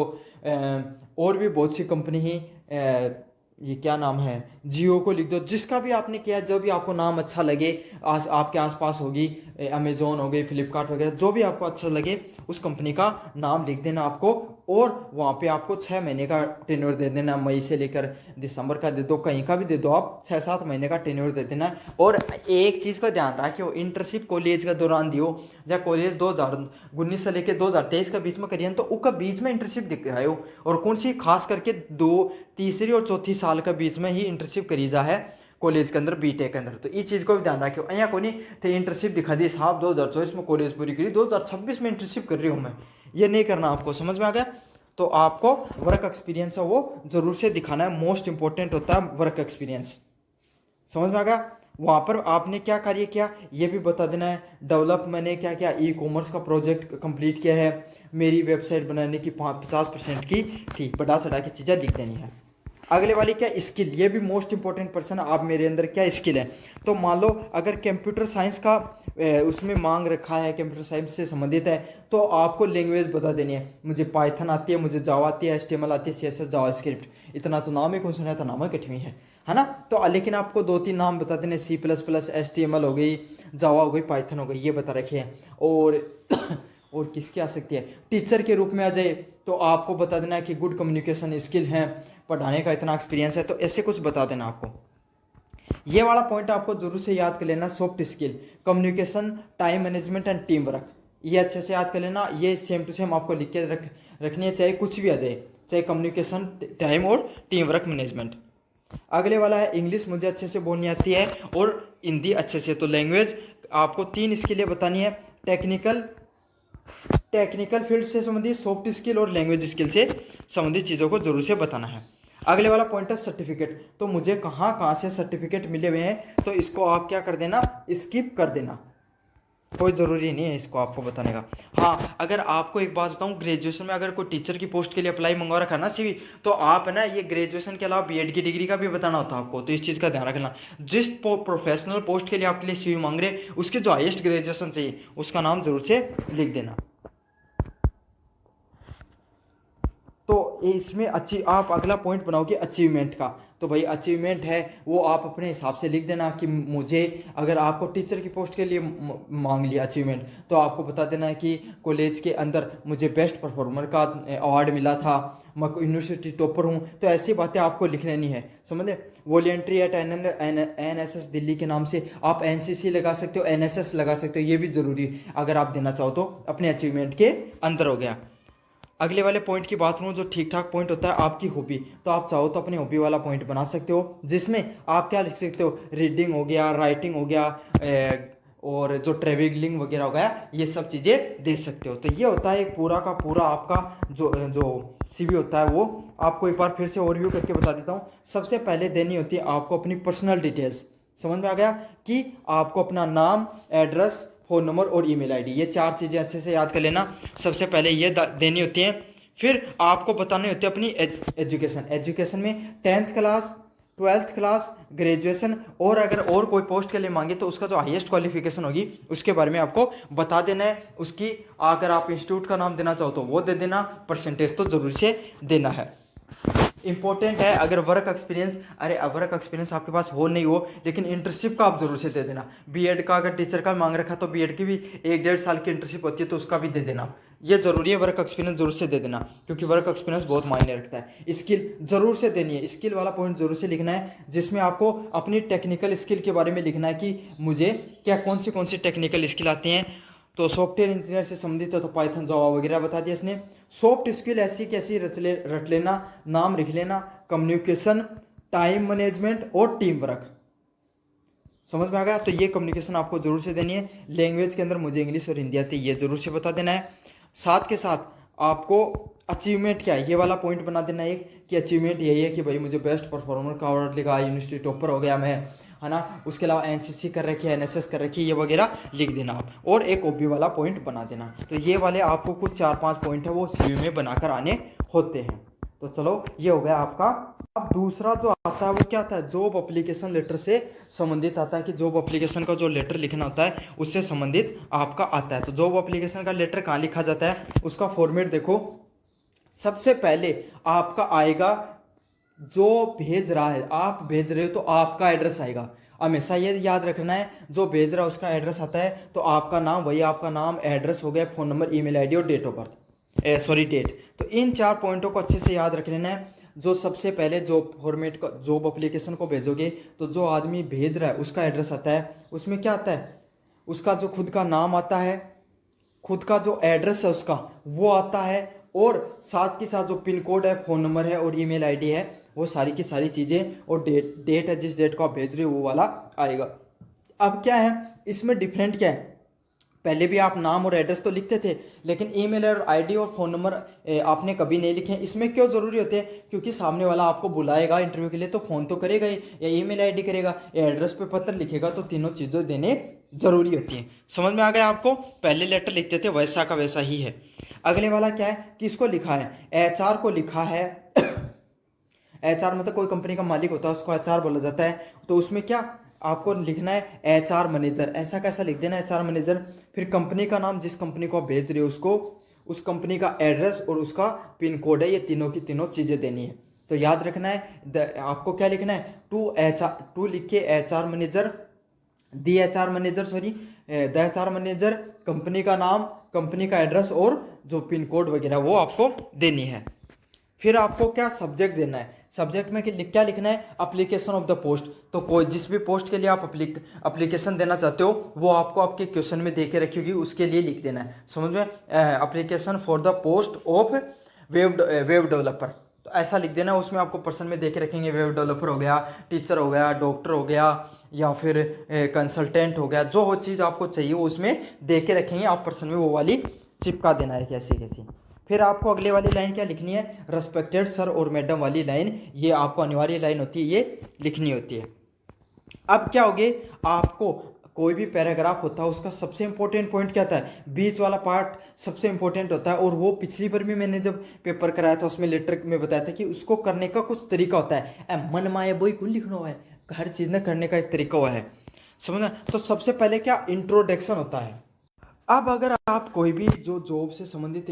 [SPEAKER 1] और भी बहुत सी कंपनी ही ये क्या नाम है, जियो को लिख दो, जिसका भी आपने किया, जो भी आपको नाम अच्छा लगे, आपके आसपास होगी, अमेजोन हो गई, फ्लिपकार्ट वगैरह, जो भी आपको अच्छा लगे उस कंपनी का नाम लिख देना आपको, और वहाँ पे आपको 6 महीने का टेन्योर दे देना, मई से लेकर दिसंबर का दे दो, कहीं का भी दे दो, आप 6-7 महीने का टेन्योर दे देना। और एक चीज़ का ध्यान रखियो, इंटर्नशिप कॉलेज का दौरान दियो, या कॉलेज 2019 से लेकर 2023 का बीच में करिए तो उसका बीच में इंटर्नशिप दिखाओ, और कौन सी खास करके तीसरी और चौथी साल का बीच में ही इंटर्नशिप करी जा है कॉलेज के अंदर, बीटेक के अंदर। तो ये चीज़ को भी ध्यान रखियो, અહીંયા कोनी थे इंटर्नशिप दिखा दी साहब 2024 में कॉलेज पूरी करी, 2026 में इंटर्नशिप कर रही हूँ मैं, ये नहीं करना आपको, समझ में आ गया। तो आपको वर्क एक्सपीरियंस है वो जरूर से दिखाना है, मोस्ट इंपॉर्टेंट होता है वर्क एक्सपीरियंस, समझ में आ गया। वहाँ पर आपने क्या कार्य किया ये भी बता देना है, डेवलप मैंने क्या किया, ई कॉमर्स का प्रोजेक्ट कंप्लीट किया है, मेरी वेबसाइट बनाने की 50% की थी, बढ़ा चढ़ा की चीज़ें लिख देनी है। अगले वाली क्या, स्किल, ये भी मोस्ट इंपॉर्टेंट पर्सन, आप मेरे अंदर क्या स्किल है। तो मान लो अगर कंप्यूटर साइंस का उसमें मांग रखा है, कंप्यूटर साइंस से संबंधित है, तो आपको लैंग्वेज बता देनी है, मुझे पाइथन आती है, मुझे जावा आती है, एचटीएमएल आती है, सीएसएस, जावास्क्रिप्ट, इतना तो नाम ही कौन सुना है, तो नाम है कठवी है ना। तो लेकिन आपको 2-3 नाम बता देने, C++, एचटीएमएल हो गई, जावा हो गई, पाइथन हो गई, ये बता रखे हैं। और और किसकी आ सकती है, टीचर के रूप में आ जाए तो आपको बता देना है कि गुड कम्युनिकेशन स्किल है, पढ़ाने का इतना एक्सपीरियंस है, तो ऐसे कुछ बता देना आपको। ये वाला पॉइंट आपको जरूर से याद कर लेना, soft skill, communication, time management and team work, ये अच्छे से याद कर लेना। ये सेम टू सेम आपको लिख के रखनी है, चाहे कुछ भी आ जाए, चाहे कम्युनिकेशन, टाइम और टीम वर्क मैनेजमेंट। अगले वाला है इंग्लिश, मुझे अच्छे से बोलनी आती है, और हिंदी अच्छे से। तो लैंग्वेज आपको 3 स्किलें बतानी है, टेक्निकल फील्ड से संबंधित, सॉफ्ट स्किल और लैंग्वेज स्किल से संबंधित चीज़ों को जरूर से बताना है। अगले वाला पॉइंट है सर्टिफिकेट, तो मुझे कहाँ कहाँ से सर्टिफिकेट मिले हुए हैं, तो इसको आप क्या कर देना, स्किप कर देना, कोई ज़रूरी नहीं है इसको आपको बताने का। हाँ, अगर आपको एक बात बताऊँ, ग्रेजुएशन में अगर कोई टीचर की पोस्ट के लिए अप्लाई मंगवा रखा है ना सीवी, तो आप है ना, ये ग्रेजुएशन के अलावा बीएड की डिग्री का भी बताना होता है आपको, तो इस चीज़ का ध्यान रखना। जिस प्रोफेशनल पोस्ट के लिए आपके लिए सीवी मांग रहे, उसके जो हाईएस्ट ग्रेजुएशन चाहिए उसका नाम जरूर से लिख देना। तो इसमें आप अगला पॉइंट बनाओगे अचीवमेंट का, तो भाई अचीवमेंट है वो आप अपने हिसाब से लिख देना कि मुझे, अगर आपको टीचर की पोस्ट के लिए मांग लिया अचीवमेंट, तो आपको बता देना है कि कॉलेज के अंदर मुझे बेस्ट परफॉर्मर का अवार्ड मिला था, मैं यूनिवर्सिटी टॉपर हूँ, तो ऐसी बातें आपको लिख लेनी है, समझे। वॉलेंट्री एट एनएसएस दिल्ली के नाम से आप एनसीसी लगा सकते हो, एनएसएस लगा सकते हो, ये भी ज़रूरी अगर आप देना चाहो तो अपने अचीवमेंट के अंदर हो गया। अगले वाले पॉइंट की बात करूँ, जो ठीक ठाक पॉइंट होता है आपकी हॉबी, तो आप चाहो तो अपनी हॉबी वाला पॉइंट बना सकते हो, जिसमें आप क्या लिख सकते हो, रीडिंग हो गया, राइटिंग हो गया, और जो ट्रेवलिंग वगैरह हो गया, ये सब चीज़ें दे सकते हो। तो ये होता है एक पूरा का पूरा आपका जो सीवी होता है, वो आपको एक बार फिर से ओवरव्यू करके बता देता हूँ। सबसे पहले देनी होती है आपको अपनी पर्सनल डिटेल्स, समझ में आ गया, कि आपको अपना नाम, एड्रेस, फ़ोन नंबर और ईमेल आईडी, ये 4 चीज़ें अच्छे से याद कर लेना। सबसे पहले ये देनी होती हैं। फिर आपको बतानी होती है अपनी एजुकेशन में 10th class, 12th class, graduation, और अगर और कोई पोस्ट के लिए मांगे तो उसका जो हाईएस्ट क्वालिफिकेशन होगी उसके बारे में आपको बता देना है। उसकी अगर आप इंस्टीट्यूट का नाम देना चाहो तो वो दे देना, परसेंटेज तो जरूर से देना है। इंपॉर्टेंट है, अगर वर्क एक्सपीरियंस, वर्क एक्सपीरियंस आपके पास हो नहीं हो, लेकिन इंटर्नशिप का आप जरूर से दे देना। बीएड का अगर टीचर का मांग रखा तो बीएड की भी 1-1.5 साल की इंटर्नशिप होती है, तो उसका भी दे देना, ये जरूरी है। वर्क एक्सपीरियंस जरूर से दे देना, क्योंकि वर्क एक्सपीरियंस बहुत मायने रखता है। स्किल जरूर से देनी है, स्किल वाला पॉइंट जरूर से लिखना है, जिसमें आपको अपनी टेक्निकल स्किल के बारे में लिखना है कि मुझे क्या कौन सी टेक्निकल स्किल आती हैं। तो सॉफ्टवेयर इंजीनियर से संबंधित है तो पाइथन, जावा वगैरह बता दिया इसने। सॉफ्ट स्किल ऐसी कैसी रट लेना, नाम लिख लेना, कम्युनिकेशन, टाइम मैनेजमेंट और टीम वर्क, समझ में आ गया। तो ये कम्युनिकेशन आपको जरूर से देनी है। लैंग्वेज के अंदर मुझे इंग्लिश और हिंदी आती है, ये जरूर से बता देना है। साथ के साथ आपको अचीवमेंट क्या है ये वाला पॉइंट बना देना है, एक कि अचीवमेंट यही है कि भाई मुझे बेस्ट परफॉर्मर का अवार्ड लिखा, यूनिवर्सिटी टॉपर हो गया मैं, है ना। उसके अलावा एनसीसी कर रखी है, एनएसएस कर रखी है, ये वगैरह लिख देना आप, और एक ओबी वाला पॉइंट बना देना। तो ये वाले आपको कुछ 4-5 पॉइंट है वो सीवी में बनाकर आने होते हैं। तो चलो ये हो गया आपका। अब दूसरा जो आता है वो क्या आता है, जॉब एप्लीकेशन लेटर से संबंधित आता है, कि जॉब एप्लीकेशन का जो लेटर लिखना होता है उससे संबंधित आपका आता है। तो जॉब एप्लीकेशन का लेटर कहाँ लिखा जाता है, उसका फॉर्मेट देखो। सबसे पहले आपका आएगा जो भेज रहा है, आप भेज रहे हो तो आपका एड्रेस आएगा। हमेशा ये याद रखना है, जो भेज रहा है उसका एड्रेस आता है, तो आपका नाम, वही आपका नाम, एड्रेस हो गया, फ़ोन नंबर, ईमेल आईडी और date of birth, sorry date. तो इन 4 पॉइंटों को अच्छे से याद रख लेना है। जो सबसे पहले जॉब फॉर्मेट का, जॉब एप्लीकेशन को भेजोगे तो जो आदमी भेज रहा है उसका एड्रेस आता है, उसमें क्या आता है, उसका जो खुद का नाम आता है, खुद का जो एड्रेस है उसका वो आता है, और साथ के साथ जो पिन कोड है, फ़ोन नंबर है और ईमेल आईडी है, वो सारी की सारी चीज़ें, और डेट है जिस डेट को आप भेज रहे हो वो वाला आएगा। अब क्या है इसमें डिफरेंट क्या है, पहले भी आप नाम और एड्रेस तो लिखते थे, लेकिन ईमेल और आईडी और फ़ोन नंबर आपने कभी नहीं लिखे। इसमें क्यों ज़रूरी होते हैं, क्योंकि सामने वाला आपको बुलाएगा इंटरव्यू के लिए तो फ़ोन तो करेगा ही, या ईमेल आईडी करेगा, या एड्रेस पे पत्र लिखेगा, तो तीनों चीज़ें देने ज़रूरी होती हैं। समझ में आ गया आपको, पहले लेटर लिखते थे वैसा का वैसा ही है। अगले वाला क्या है, किसको लिखा है, एचआर को लिखा है। एचआर मतलब कोई कंपनी का मालिक होता है उसको एचआर बोला जाता है। तो उसमें क्या आपको लिखना है, एचआर मैनेजर, ऐसा कैसा लिख देना एचआर मैनेजर। फिर कंपनी का नाम, जिस कंपनी को आप भेज रहे हो उसको, उस कंपनी का एड्रेस और उसका पिन कोड है, ये तीनों की तीनों चीज़ें देनी है। तो याद रखना है, आपको क्या लिखना है, टू लिख के HR manager, the HR manager, sorry the HR manager, company का नाम, कंपनी का एड्रेस और जो पिन कोड वगैरह वो आपको देनी है। फिर आपको क्या सब्जेक्ट देना है, सब्जेक्ट में क्या लिखना है, एप्लीकेशन ऑफ द पोस्ट। तो कोई जिस भी पोस्ट के लिए आप एप्लीकेशन देना चाहते हो वो आपको आपके क्वेश्चन में दे के रखी होगी, उसके लिए लिख देना है। समझ में, application for the post of web developer, तो ऐसा लिख देना। उसमें आपको पर्सन में दे के रखेंगे, वेब डेवलपर हो गया, टीचर हो गया, डॉक्टर हो गया, या फिर कंसल्टेंट हो गया, जो वो चीज़ आपको चाहिए वो उसमें दे के रखेंगे, आप पर्सन में वो वाली चिपका देना है कैसी कैसी। फिर आपको अगले वाली लाइन क्या लिखनी है, रेस्पेक्टेड सर और मैडम वाली लाइन, ये आपको अनिवार्य लाइन होती है, ये लिखनी होती है। अब क्या होगे, आपको कोई भी पैराग्राफ होता है उसका सबसे इंपॉर्टेंट पॉइंट क्या होता है, बीच वाला पार्ट सबसे इंपॉर्टेंट होता है। और वो पिछली बार भी मैंने जब पेपर कराया था उसमें लेटर में बताया था कि उसको करने का कुछ तरीका होता है, मन माया बोई कुल लिखना है, हर चीज़ ने करने का एक तरीका हुआ है, समझना। तो सबसे पहले क्या, इंट्रोडक्शन होता है। अब अगर आप कोई भी जो जॉब से संबंधित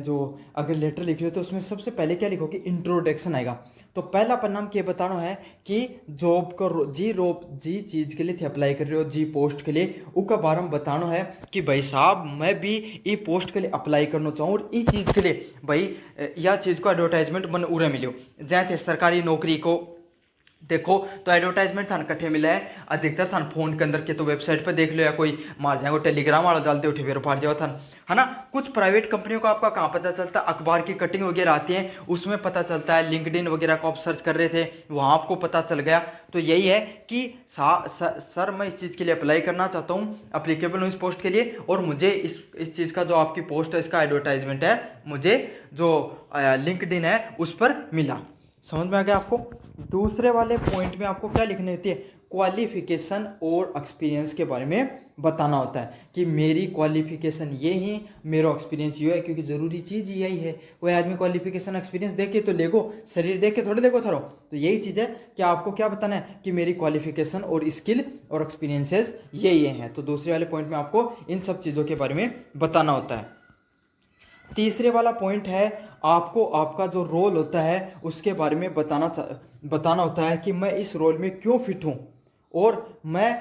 [SPEAKER 1] जो अगर लेटर लिख रहे हो तो उसमें सबसे पहले क्या लिखोगे, इंट्रोडक्शन आएगा। तो पहला परिणाम क्या बताना है कि जॉब को जी चीज़ के लिए थे अप्लाई कर रहे हो, जी पोस्ट के लिए उसका बारे में बताना है कि भाई साहब मैं भी ई पोस्ट के लिए अप्लाई करना चाहूँ, और ई चीज़ के लिए भाई यह चीज़ को एडवर्टाइजमेंट मन उरे मिलो, जैसे सरकारी नौकरी को देखो तो एडवर्टाइजमेंट थान कट्ठे मिला है, अधिकतर थान फोन के अंदर के तो वेबसाइट पर देख लो, या कोई मार जाएगा टेलीग्राम वाला डालते उठे फिर फाड़ जाओ थान, है ना। कुछ प्राइवेट कंपनियों का आपका कहाँ पता चलता है, अखबार की कटिंग वगैरह आती है उसमें पता चलता है, लिंक्डइन वगैरह को आप सर्च कर रहे थे वहाँ आपको पता चल गया। तो यही है कि सर मैं इस चीज़ के लिए अप्लाई करना चाहता हूँ, अप्लीकेबल हूँ इस पोस्ट के लिए, और मुझे इस चीज़ का जो आपकी पोस्ट है इसका एडवर्टाइजमेंट है मुझे जो लिंक्डइन है उस पर मिला। समझ में आ गया आपको। दूसरे वाले पॉइंट में आपको क्या लिखनी होती है, क्वालिफिकेशन और एक्सपीरियंस के बारे में बताना होता है कि मेरी क्वालिफिकेशन ये ही, मेरा एक्सपीरियंस ये है, क्योंकि ज़रूरी चीज़ यही है। कोई आदमी क्वालिफिकेशन एक्सपीरियंस देख के तो लेगो, शरीर देख के थोड़े देखो थरो। तो यही चीज़ है कि आपको क्या बताना है कि मेरी क्वालिफिकेशन और स्किल और एक्सपीरियंसेस ये हैं। तो दूसरे वाले पॉइंट में आपको इन सब चीज़ों के बारे में बताना होता है। तीसरे वाला पॉइंट है आपको आपका जो रोल होता है उसके बारे में बताना होता है कि मैं इस रोल में क्यों फिट हूँ और मैं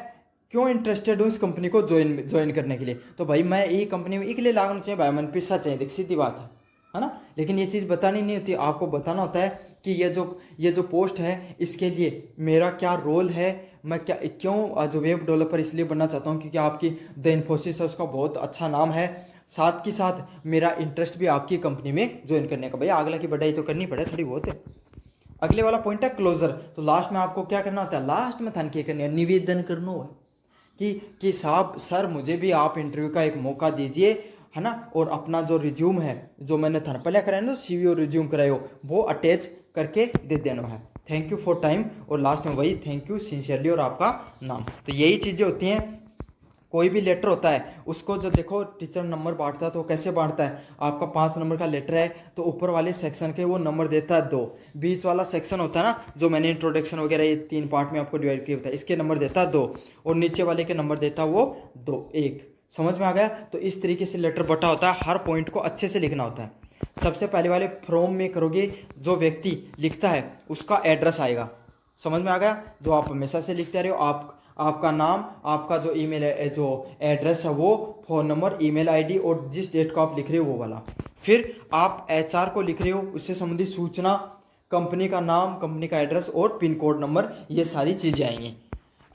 [SPEAKER 1] क्यों इंटरेस्टेड हूँ इस कंपनी को ज्वाइन करने के लिए। तो भाई मैं ये कंपनी में इसलिए लागना चाहिए, भाई मन पैसा चाहिए, देख सीधी बात है ना। लेकिन ये चीज़ बतानी नहीं होती, आपको बताना होता है कि ये जो पोस्ट है इसके लिए मेरा क्या रोल है, मैं क्यों जो वेब डेवलपर इसलिए बनना चाहता हूँ क्योंकि आपकी द इन्फोसिस है उसका बहुत अच्छा नाम है, साथ के साथ मेरा इंटरेस्ट भी आपकी कंपनी में ज्वाइन करने का। भैया अगला की बढ़ाई तो करनी पड़े थोड़ी बहुत है। अगले वाला पॉइंट है क्लोजर। तो लास्ट में आपको क्या करना होता है, लास्ट में थान क्या करनी है, निवेदन करना है कि साहब सर मुझे भी आप इंटरव्यू का एक मौका दीजिए, है ना। और अपना जो रिज्यूम है जो मैंने थान पहले कराया ना CV और रिज्यूम कराए हो वो अटैच करके दे देना है। थैंक यू फॉर टाइम, और लास्ट में वही थैंक यू सिंसियरली और आपका नाम। तो यही चीज़ें होती हैं। कोई भी लेटर होता है उसको जो देखो टीचर नंबर बांटता है तो कैसे बांटता है, आपका 5 नंबर का लेटर है तो ऊपर वाले सेक्शन के वो नंबर देता है 2, बीच वाला सेक्शन होता है ना जो मैंने इंट्रोडक्शन वगैरह ये 3 पार्ट में आपको डिवाइड किया होता है, इसके नंबर देता है 2 और नीचे वाले के नंबर देता है वो 1। समझ में आ गया। तो इस तरीके से लेटर बटा होता है, हर पॉइंट को अच्छे से लिखना होता है। सबसे पहले वाले फ्रॉम में करोगे, जो व्यक्ति लिखता है उसका एड्रेस आएगा। समझ में आ गया? जो आप हमेशा से लिखते रहे हो, आपका नाम, आपका जो ईमेल है, जो एड्रेस है वो, फ़ोन नंबर, ईमेल आईडी और जिस डेट को आप लिख रहे हो वो वाला। फिर आप एचआर को लिख रहे हो, उससे संबंधित सूचना, कंपनी का नाम, कंपनी का एड्रेस और पिन कोड नंबर, ये सारी चीज़ें आएंगी।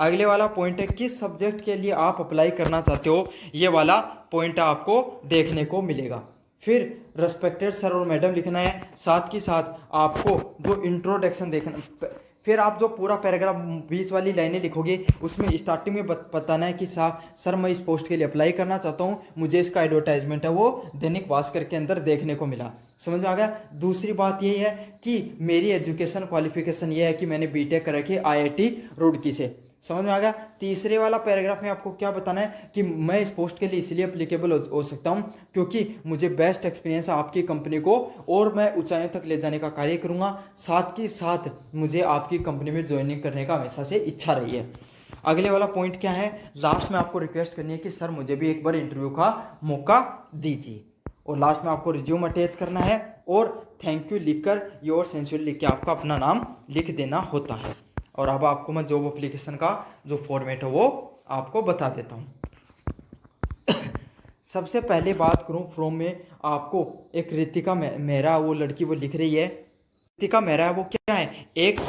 [SPEAKER 1] अगले वाला पॉइंट है किस सब्जेक्ट के लिए आप अप्लाई करना चाहते हो, ये वाला पॉइंट आपको देखने को मिलेगा। फिर रेस्पेक्टेड सर और मैडम लिखना है, साथ ही साथ आपको जो इंट्रोडक्शन देखना। फिर आप जो पूरा पैराग्राफ 20 वाली लाइनें लिखोगे उसमें स्टार्टिंग में बताना है कि सर मैं इस पोस्ट के लिए अप्लाई करना चाहता हूँ, मुझे इसका एडवर्टाइजमेंट है वो दैनिक भास्कर के अंदर देखने को मिला। समझ में आ गया? दूसरी बात यही है कि मेरी एजुकेशन क्वालिफिकेशन ये है कि मैंने बीटेक कर रखी है IIT रुड़की से। समझ में आ गया? तीसरे वाला पैराग्राफ में आपको क्या बताना है कि मैं इस पोस्ट के लिए इसलिए अप्लीकेबल हो सकता हूं क्योंकि मुझे बेस्ट एक्सपीरियंस है आपकी कंपनी को और मैं ऊंचाइयों तक ले जाने का कार्य करूंगा, साथ ही साथ मुझे आपकी कंपनी में ज्वाइनिंग करने का हमेशा से इच्छा रही है। अगले वाला पॉइंट क्या है, लास्ट में आपको रिक्वेस्ट करनी है कि सर मुझे भी एक बार इंटरव्यू का मौका दीजिए, और लास्ट में आपको रिज्यूम अटैच करना है और थैंक यू लिखकर योर सिंसियरली लिख के आपका अपना नाम लिख देना होता है। और अब आपको मैं जॉब एप्लीकेशन का जो फॉर्मेट है वो आपको बता देता हूँ। सबसे पहले बात करूँ फ्रॉम में, आपको एक रितिका मेहरा, वो लड़की वो लिख रही है, रितिका मेहरा वो क्या है, एक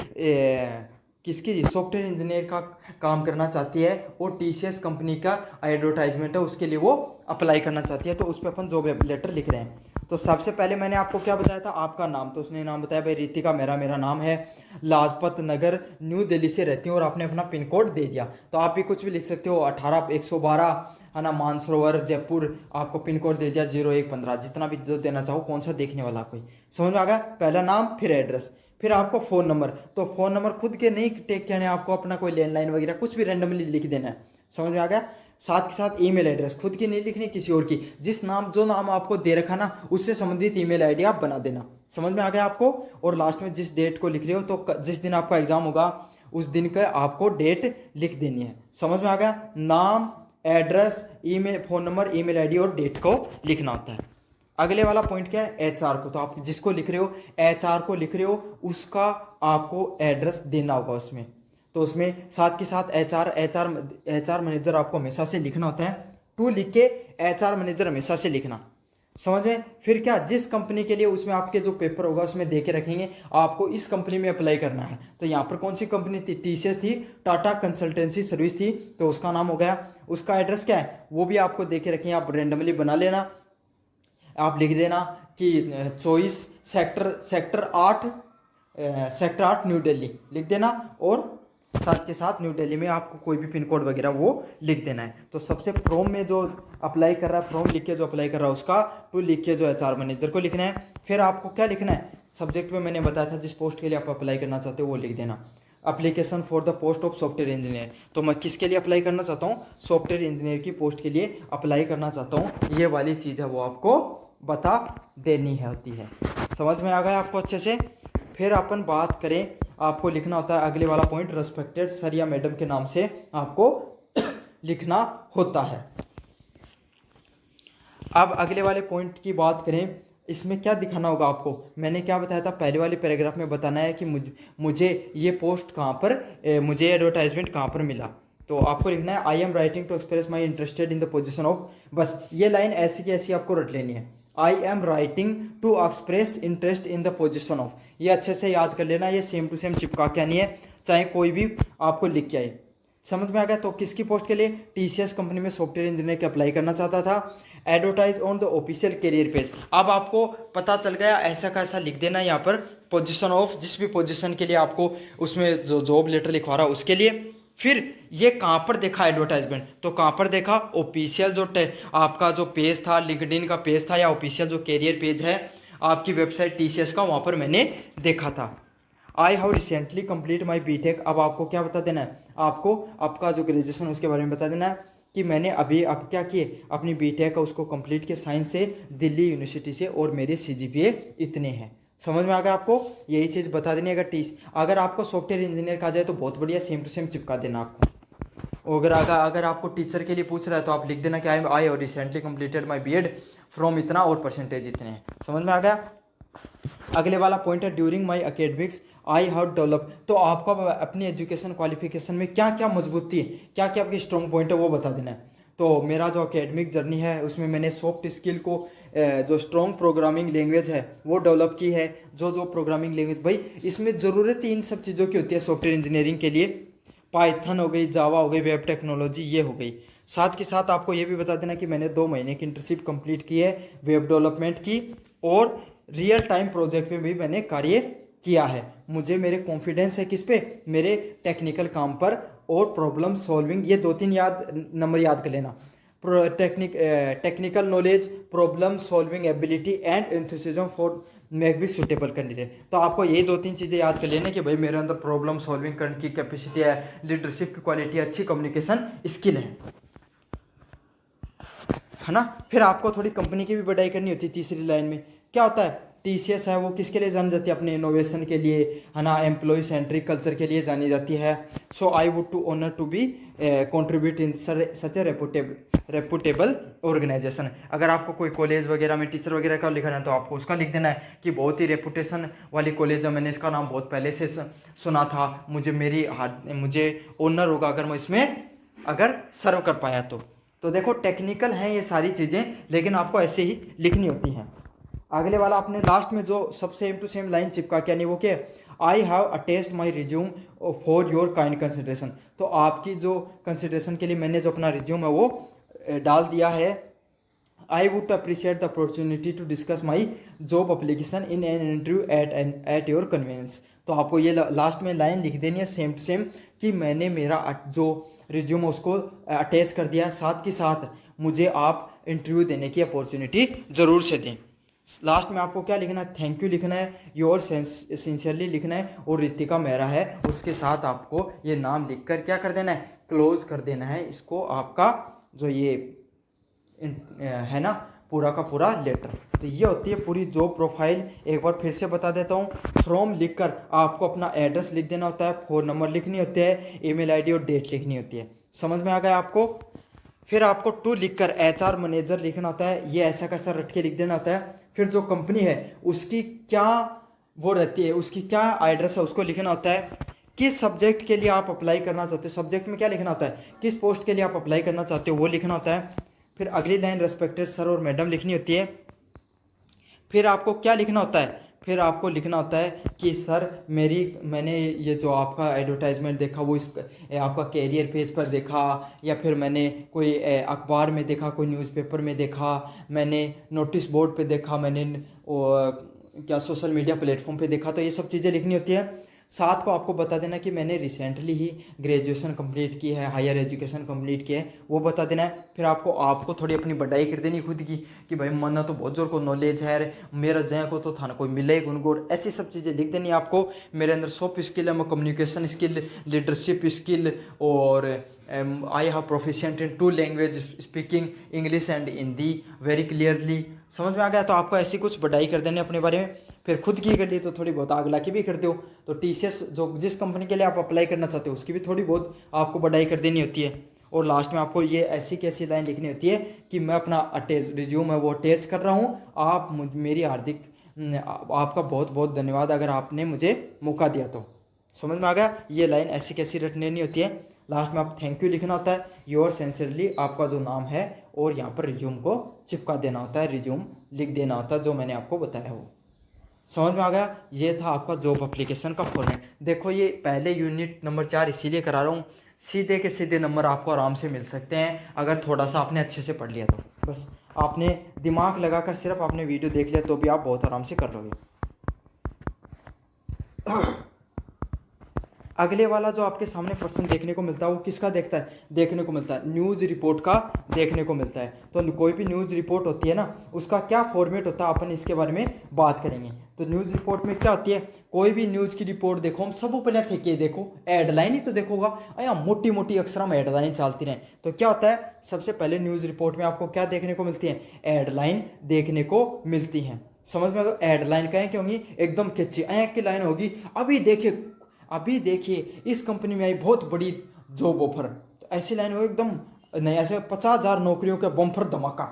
[SPEAKER 1] किसकी सॉफ्टवेयर इंजीनियर का काम करना चाहती है और TCS कंपनी का एडवर्टाइजमेंट है उसके लिए वो अप्लाई करना चाहती है, तो उस पर अपन जॉब लेटर लिख रहे हैं। तो सबसे पहले मैंने आपको क्या बताया था, आपका नाम, तो उसने नाम बताया भाई रितिका मेरा नाम है, लाजपत नगर न्यू दिल्ली से रहती हूँ, और आपने अपना पिन कोड दे दिया। तो आप भी कुछ भी लिख सकते हो, 18112 है ना, मानसरोवर जयपुर, आपको पिन कोड दे दिया 0115, जितना भी जो देना चाहो, कौन सा देखने वाला कोई। समझ में आ गया? पहला नाम, फिर एड्रेस, फिर आपको फ़ोन नंबर, तो फ़ोन नंबर खुद के नहीं टेक करने, आपको अपना कोई लैंडलाइन वगैरह कुछ भी रैंडमली लिख देना है। समझ में आ गया? साथ के साथ ईमेल एड्रेस खुद की नहीं लिखनी, किसी और की, जो नाम आपको दे रखा ना उससे संबंधित ईमेल आईडी आप बना देना। समझ में आ गया आपको? और लास्ट में जिस डेट को लिख रहे हो, तो जिस दिन आपका एग्जाम होगा उस दिन का आपको डेट लिख देनी है। समझ में आ गया? नाम, address, email, phone number, email ID और डेट को लिखना होता है। अगले वाला पॉइंट क्या है, HR को, तो आप जिसको लिख रहे हो, HR को लिख रहे हो, उसका आपको एड्रेस देना होगा उसमें। तो उसमें साथ के साथ HR मैनेजर आपको हमेशा से लिखना होता है, टू लिख के HR मैनेजर हमेशा से लिखना। समझ में? फिर क्या, जिस कंपनी के लिए उसमें आपके जो पेपर होगा उसमें दे के रखेंगे आपको इस कंपनी में अप्लाई करना है, तो यहाँ पर कौन सी कंपनी थी, TCS थी, टाटा कंसल्टेंसी सर्विस थी, तो उसका नाम हो गया। उसका एड्रेस क्या है वो भी आपको दे के रखेंगे, आप रेंडमली बना लेना, आप लिख देना कि 24 सेक्टर 8 न्यू दिल्ली लिख देना, और साथ के साथ न्यू दिल्ली में आपको कोई भी पिन कोड वगैरह वो लिख देना है। तो सबसे फ्रॉम में जो अप्लाई कर रहा है, फ्रॉम लिख के जो अप्लाई कर रहा है उसका, टू लिख के जो HR मैनेजर को लिखना है। फिर आपको क्या लिखना है, सब्जेक्ट में मैंने बताया था जिस पोस्ट के लिए आप अप्लाई करना चाहते हो वो लिख देना। Application for the post of software engineer, तो मैं किसके लिए अप्लाई करना चाहता हूँ, सॉफ्टवेयर इंजीनियर की पोस्ट के लिए अप्लाई करना चाहता हूँ, ये वाली चीज़ है वो आपको बता देनी है होती है। समझ में आ गया आपको अच्छे से? फिर अपन बात करें, आपको लिखना होता है अगले वाला पॉइंट, रेस्पेक्टेड सर या मैडम के नाम से आपको लिखना होता है। अब अगले वाले पॉइंट की बात करें, इसमें क्या दिखाना होगा आपको, मैंने क्या बताया था पहले वाले पैराग्राफ में, बताना है कि मुझे ये पोस्ट कहाँ पर, मुझे एडवर्टाइजमेंट कहाँ पर मिला। तो आपको लिखना है I am writing to express my interested in the position of, बस ये लाइन ऐसी की ऐसी आपको रट लेनी है, I am writing to express interest in the position of, ये अच्छे से याद कर लेना, ये सेम टू सेम चिपका के आनी है, चाहे कोई भी आपको लिख के आए। समझ में आ गया? तो किसकी पोस्ट के लिए, TCS कंपनी में सॉफ्टवेयर इंजीनियर के अप्लाई करना चाहता था, advertise on the official career page. अब आपको पता चल गया, ऐसा का ऐसा लिख देना यहाँ पर, पोजीशन ऑफ, जिस भी पोजीशन के लिए आपको उसमें जो जॉब लेटर लिखवा रहा है उसके लिए। फिर ये कहाँ पर देखा एडवर्टाइजमेंट, तो कहाँ पर देखा, ऑफिशियल जो आपका जो पेज था, लिंक्डइन का पेज था, या ऑफिशियल जो करियर पेज है आपकी वेबसाइट TCS का, वहाँ पर मैंने देखा था। I have recently complete my BTech, अब आपको क्या बता देना है, आपको आपका जो ग्रेजुएशन उसके बारे में बता देना है कि मैंने अभी अब क्या किए, अपनी BTech का उसको कंप्लीट किया साइंस से, दिल्ली यूनिवर्सिटी से, और मेरे CGPA इतने हैं। समझ में आ गया आपको? यही चीज़ बता देनी है। अगर आपको सॉफ्टवेयर इंजीनियर का जाए तो बहुत बढ़िया, सेम टू सेम चिपका देना आपको। अगर आपको टीचर के लिए पूछ रहा है तो आप लिख देना कि I recently completed my BEd from इतना और परसेंटेज इतने हैं। समझ में आ गया। अगले वाला पॉइंट है during my academics I have develop. तो आपको अपनी एजुकेशन क्वालिफिकेशन में क्या क्या मजबूती है, क्या क्या आपकी स्ट्रॉन्ग पॉइंट है वो बता देना है। तो मेरा जो अकेडमिक जर्नी है उसमें मैंने सॉफ्ट स्किल को जो स्ट्रॉन्ग प्रोग्रामिंग लैंग्वेज है वो डेवलप की है। जो प्रोग्रामिंग लैंग्वेज भाई इसमें ज़रूरत ही इन सब चीज़ों की होती है सॉफ्टवेयर इंजीनियरिंग के लिए। पाइथन हो गई, जावा हो गई, वेब टेक्नोलॉजी ये हो गई। साथ के साथ आपको ये भी बता देना कि मैंने 2 महीने की इंटर्नशिप कंप्लीट की है वेब डेवलपमेंट की, और रियल टाइम प्रोजेक्ट में भी मैंने कार्य किया है। मुझे मेरे कॉन्फिडेंस है किस पे, मेरे टेक्निकल काम पर और प्रॉब्लम सॉल्विंग, ये 2-3 नंबर याद कर लेना। Technical knowledge, problem solving ability and enthusiasm for make be suitable candidate. तो आपको ये 2-3 चीज़ें याद कर लेना कि भाई मेरे अंदर प्रॉब्लम सॉल्विंग करने की कैपेसिटी है, लीडरशिप की क्वालिटी, अच्छी कम्युनिकेशन स्किल है ना। फिर आपको थोड़ी कंपनी की भी बढ़ाई करनी होती है। तीसरी लाइन में क्या होता है, टीसीएस है वो किसके लिए जानी जाती है, अपने इनोवेशन के लिए, है ना, एम्प्लॉय सेंट्रिक कल्चर के लिए जानी जाती है। So I would to honour to be contribute in such a reputable organisation. अगर आपको कोई कॉलेज वगैरह में टीचर वगैरह का लिखना है तो आपको उसका लिख देना है कि बहुत ही रेपुटेशन वाली कॉलेज है, मैंने इसका नाम बहुत पहले से सुना था, मुझे ऑनर होगा अगर मैं इसमें अगर सर्व कर पाया तो देखो टेक्निकल हैं ये सारी चीज़ें, लेकिन आपको ऐसे ही लिखनी होती हैं। अगले वाला आपने लास्ट में जो सब सेम टू सेम लाइन चिपका के, यानी वो क्या, I have attached my resume for your kind consideration. तो आपकी जो कंसिडरेशन के लिए मैंने जो अपना रिज्यूम है वो डाल दिया है। I would appreciate the opportunity to discuss my job application in an interview at your convenience. तो आपको ये लास्ट में लाइन लिख देनी है सेम टू सेम कि मैंने मेरा जो रिज्यूम उसको अटैच कर दिया, साथ के साथ मुझे आप इंटरव्यू देने की अपॉर्चुनिटी ज़रूर से दें। लास्ट में आपको क्या लिखना है, थैंक यू लिखना है, योर सिंसियरली लिखना है, और रितिका मेहरा है उसके साथ आपको ये नाम लिखकर क्या कर देना है, क्लोज कर देना है इसको, आपका जो ये है ना पूरा का पूरा लेटर। तो ये होती है पूरी जॉब प्रोफाइल। एक बार फिर से बता देता हूँ, फ्रॉम लिखकर आपको अपना एड्रेस लिख देना होता है, फ़ोन नंबर लिखनी होती है, ईमेल आईडी और डेट लिखनी होती है। समझ में आ गया आपको। फिर आपको टू लिखकर एचआर मैनेजर लिखना होता है, ये ऐसा कैसा रट के लिख देना होता है। फिर जो कंपनी है उसकी क्या वो रहती है, उसकी क्या एड्रेस है उसको लिखना होता है। किस सब्जेक्ट के लिए आप अप्लाई करना चाहते हो, सब्जेक्ट में क्या लिखना होता है, किस पोस्ट के लिए आप अप्लाई करना चाहते हो वो लिखना होता है। फिर अगली लाइन रेस्पेक्टेड सर और मैडम लिखनी होती है। फिर आपको क्या लिखना होता है, फिर आपको लिखना होता है कि सर मैंने ये जो आपका एडवर्टाइजमेंट देखा वो आपका कैरियर पेज पर देखा, या फिर मैंने कोई अखबार में देखा, कोई न्यूज़पेपर में देखा, मैंने नोटिस बोर्ड पे देखा, मैंने क्या सोशल मीडिया प्लेटफॉर्म पे देखा। तो ये सब चीज़ें लिखनी होती है। साथ को आपको बता देना कि मैंने रिसेंटली ही ग्रेजुएशन कंप्लीट की है, हायर एजुकेशन कंप्लीट की है, वो बता देना है। फिर आपको थोड़ी अपनी बढ़ाई कर देनी खुद की कि भाई मना तो बहुत जोर को नॉलेज है, मेरा जय को तो थाना कोई मिले गुनगुर, ऐसी सब चीज़ें लिख देनी आपको। मेरे अंदर सॉफ्ट स्किल है, मैं कम्युनिकेशन स्किल, लीडरशिप स्किल, और I have proficient in 2 language, speaking English and Hindi very clearly. समझ में आ गया। तो आपको ऐसी कुछ बढ़ाई कर देनी अपने बारे में। फिर खुद की कर ली तो थोड़ी बहुत आगला की भी करते हो। तो टीसीएस जो जिस कंपनी के लिए आप अप्लाई करना चाहते हो उसकी भी थोड़ी बहुत आपको बढ़ाई कर देनी होती है। और लास्ट में आपको ये ऐसी कैसी लाइन लिखनी होती है कि मैं अपना अटैच रिज्यूम है वो अटैच कर रहा हूँ, आप मेरी हार्दिक आपका बहुत बहुत धन्यवाद अगर आपने मुझे मौका दिया तो। समझ में आ गया। ये लाइन ऐसी कैसी रटनी नहीं होती है। लास्ट में आप थैंक यू लिखना होता है, योर सिंसियरली आपका जो नाम है, और यहाँ पर रिज्यूम को चिपका देना होता है, रिज्यूम लिख देना होता है जो मैंने आपको बताया वो। समझ में आ गया। ये था आपका जॉब एप्लीकेशन का फॉर्मेट। देखो ये पहले यूनिट नंबर 4 इसीलिए करा रहा हूँ, सीधे के सीधे नंबर आपको आराम से मिल सकते हैं अगर थोड़ा सा आपने अच्छे से पढ़ लिया तो। बस आपने दिमाग लगाकर सिर्फ आपने वीडियो देख लिया तो भी आप बहुत आराम से कर लोगे। अगले वाला जो आपके सामने प्रश्न देखने को मिलता है वो किसका देखने को मिलता है, न्यूज़ रिपोर्ट का देखने को मिलता है। तो कोई भी न्यूज़ रिपोर्ट होती है ना, उसका क्या फॉर्मेट होता है अपन इसके बारे में बात करेंगे। तो न्यूज़ रिपोर्ट में क्या होती है, कोई भी न्यूज़ की रिपोर्ट देखो, हम सब पहले थे कि देखो हेडलाइन ही तो देखोगा, अया मोटी मोटी अक्षर में हेडलाइन चलती रहे। तो क्या होता है, सबसे पहले न्यूज़ रिपोर्ट में आपको क्या देखने को मिलती है, हेडलाइन देखने को मिलती है। समझ में अगर हेडलाइन कहें कि होंगी एकदम खिंची की लाइन होगी, अभी देखिए इस कंपनी में आई बहुत बड़ी जॉब ऑफर, तो ऐसी लाइन हो एकदम नहीं, ऐसे 50,000 नौकरियों का बम्पर धमाका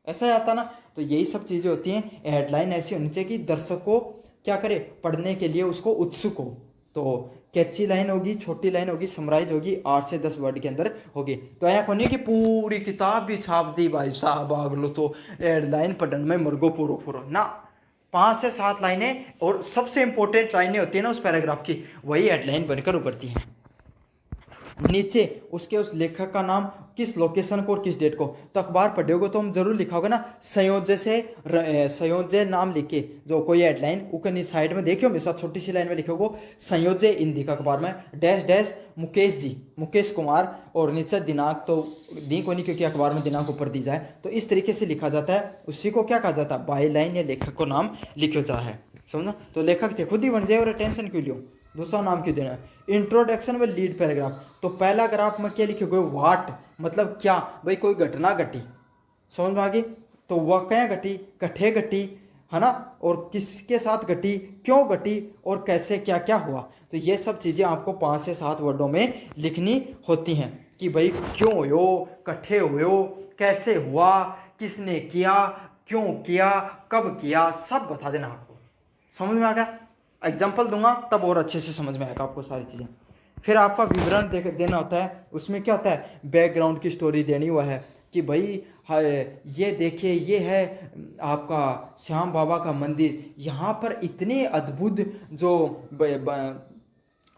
[SPEAKER 1] ऐसा आता ना। तो यही सब चीज़ें होती हैं। हेडलाइन ऐसी होनी चाहिए कि दर्शक को क्या करे, पढ़ने के लिए उसको उत्सुक हो। तो कैची लाइन होगी, छोटी लाइन होगी, समराइज होगी, 8 से 10 वर्ड के अंदर होगी। तो ऐसा होनी कि पूरी किताब भी छाप दी भाई साहब आगलो तो हेडलाइन पढ़ने में मरगो पूरो पूरो ना। 5 से 7 लाइनें और सबसे इंपॉर्टेंट लाइनें होती है ना उस पैराग्राफ की, वही हेडलाइन बनकर उभरती हैं। नीचे उसके उस लेखक का नाम, किस लोकेशन को और किस डेट को। तो अखबार पढ़ोगे तो हम जरूर लिखा होगा ना संयोज्य से संयोज्य नाम लिख के जो कोई हेडलाइन ऊपर साइड में देखियो हमेशा छोटी सी लाइन में लिखोगे संयोज्य हिंदी का अखबार में डैश डैश मुकेश जी, मुकेश कुमार, और नीचे दिनांक तो दी को नहीं क्योंकि अखबार में दिनांक ऊपर दी जाए। तो इस तरीके से लिखा जाता है, उसी को क्या कहा जाता है, बाई लाइन या लेखक को नाम लिखो जा है। समझो, तो लेखक थे खुद ही बन जाए और टेंशन क्यों लियो, दूसरा नाम क्यों देना। इंट्रोडक्शन व लीड पैराग्राफ, तो पहला ग्राफ में क्या लिखोगे, वाट मतलब क्या, भाई कोई घटना घटी, समझ में आ गई। तो वह क्या घटी, कठे घटी, है ना, और किसके साथ घटी, क्यों घटी, और कैसे क्या क्या हुआ। तो ये सब चीज़ें आपको 5 से 7 वर्डों में लिखनी होती हैं कि भाई क्यों हुयो, कठे हुयो, कैसे हुआ, किसने किया, क्यों किया, कब किया, सब बता देना आपको। समझ में आ गया। एग्जाम्पल दूंगा तब और अच्छे से समझ में आएगा आपको सारी चीज़ें। फिर आपका विवरण देना होता है, उसमें क्या होता है, बैकग्राउंड की स्टोरी देनी हुआ है कि भाई ये देखिए ये है आपका श्याम बाबा का मंदिर, यहाँ पर इतने अद्भुत जो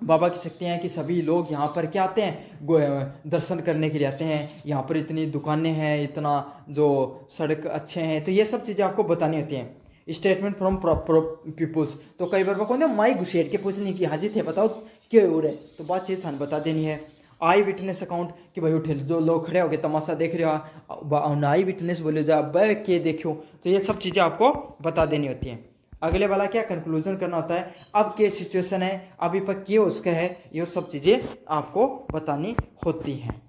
[SPEAKER 1] बाबा की शक्तियाँ हैं कि सभी लोग यहाँ पर क्या आते हैं, दर्शन करने के लिए आते हैं। यहाँ पर इतनी दुकानें हैं, इतना जो सड़क अच्छे हैं, तो ये सब चीज़ें आपको बतानी होती हैं। स्टेटमेंट फ्रॉम पीपुल्स, तो कई बार कौन माई घुसेट के पूछने की हाजिर थे बताओ क्यों हो रहे, तो बातचीत थान बता देनी है। आई विटनेस अकाउंट कि भाई उठे जो लोग खड़े हो गए तमाशा देख रहे हो, आई विटनेस बोले जा बै के देखो, तो ये सब चीज़ें आपको बता देनी होती हैं। अगले वाला क्या, कंक्लूजन करना होता है, अब क्या सिचुएशन है, अभी पर क्या उसका है, ये सब चीज़ें आपको बतानी होती हैं।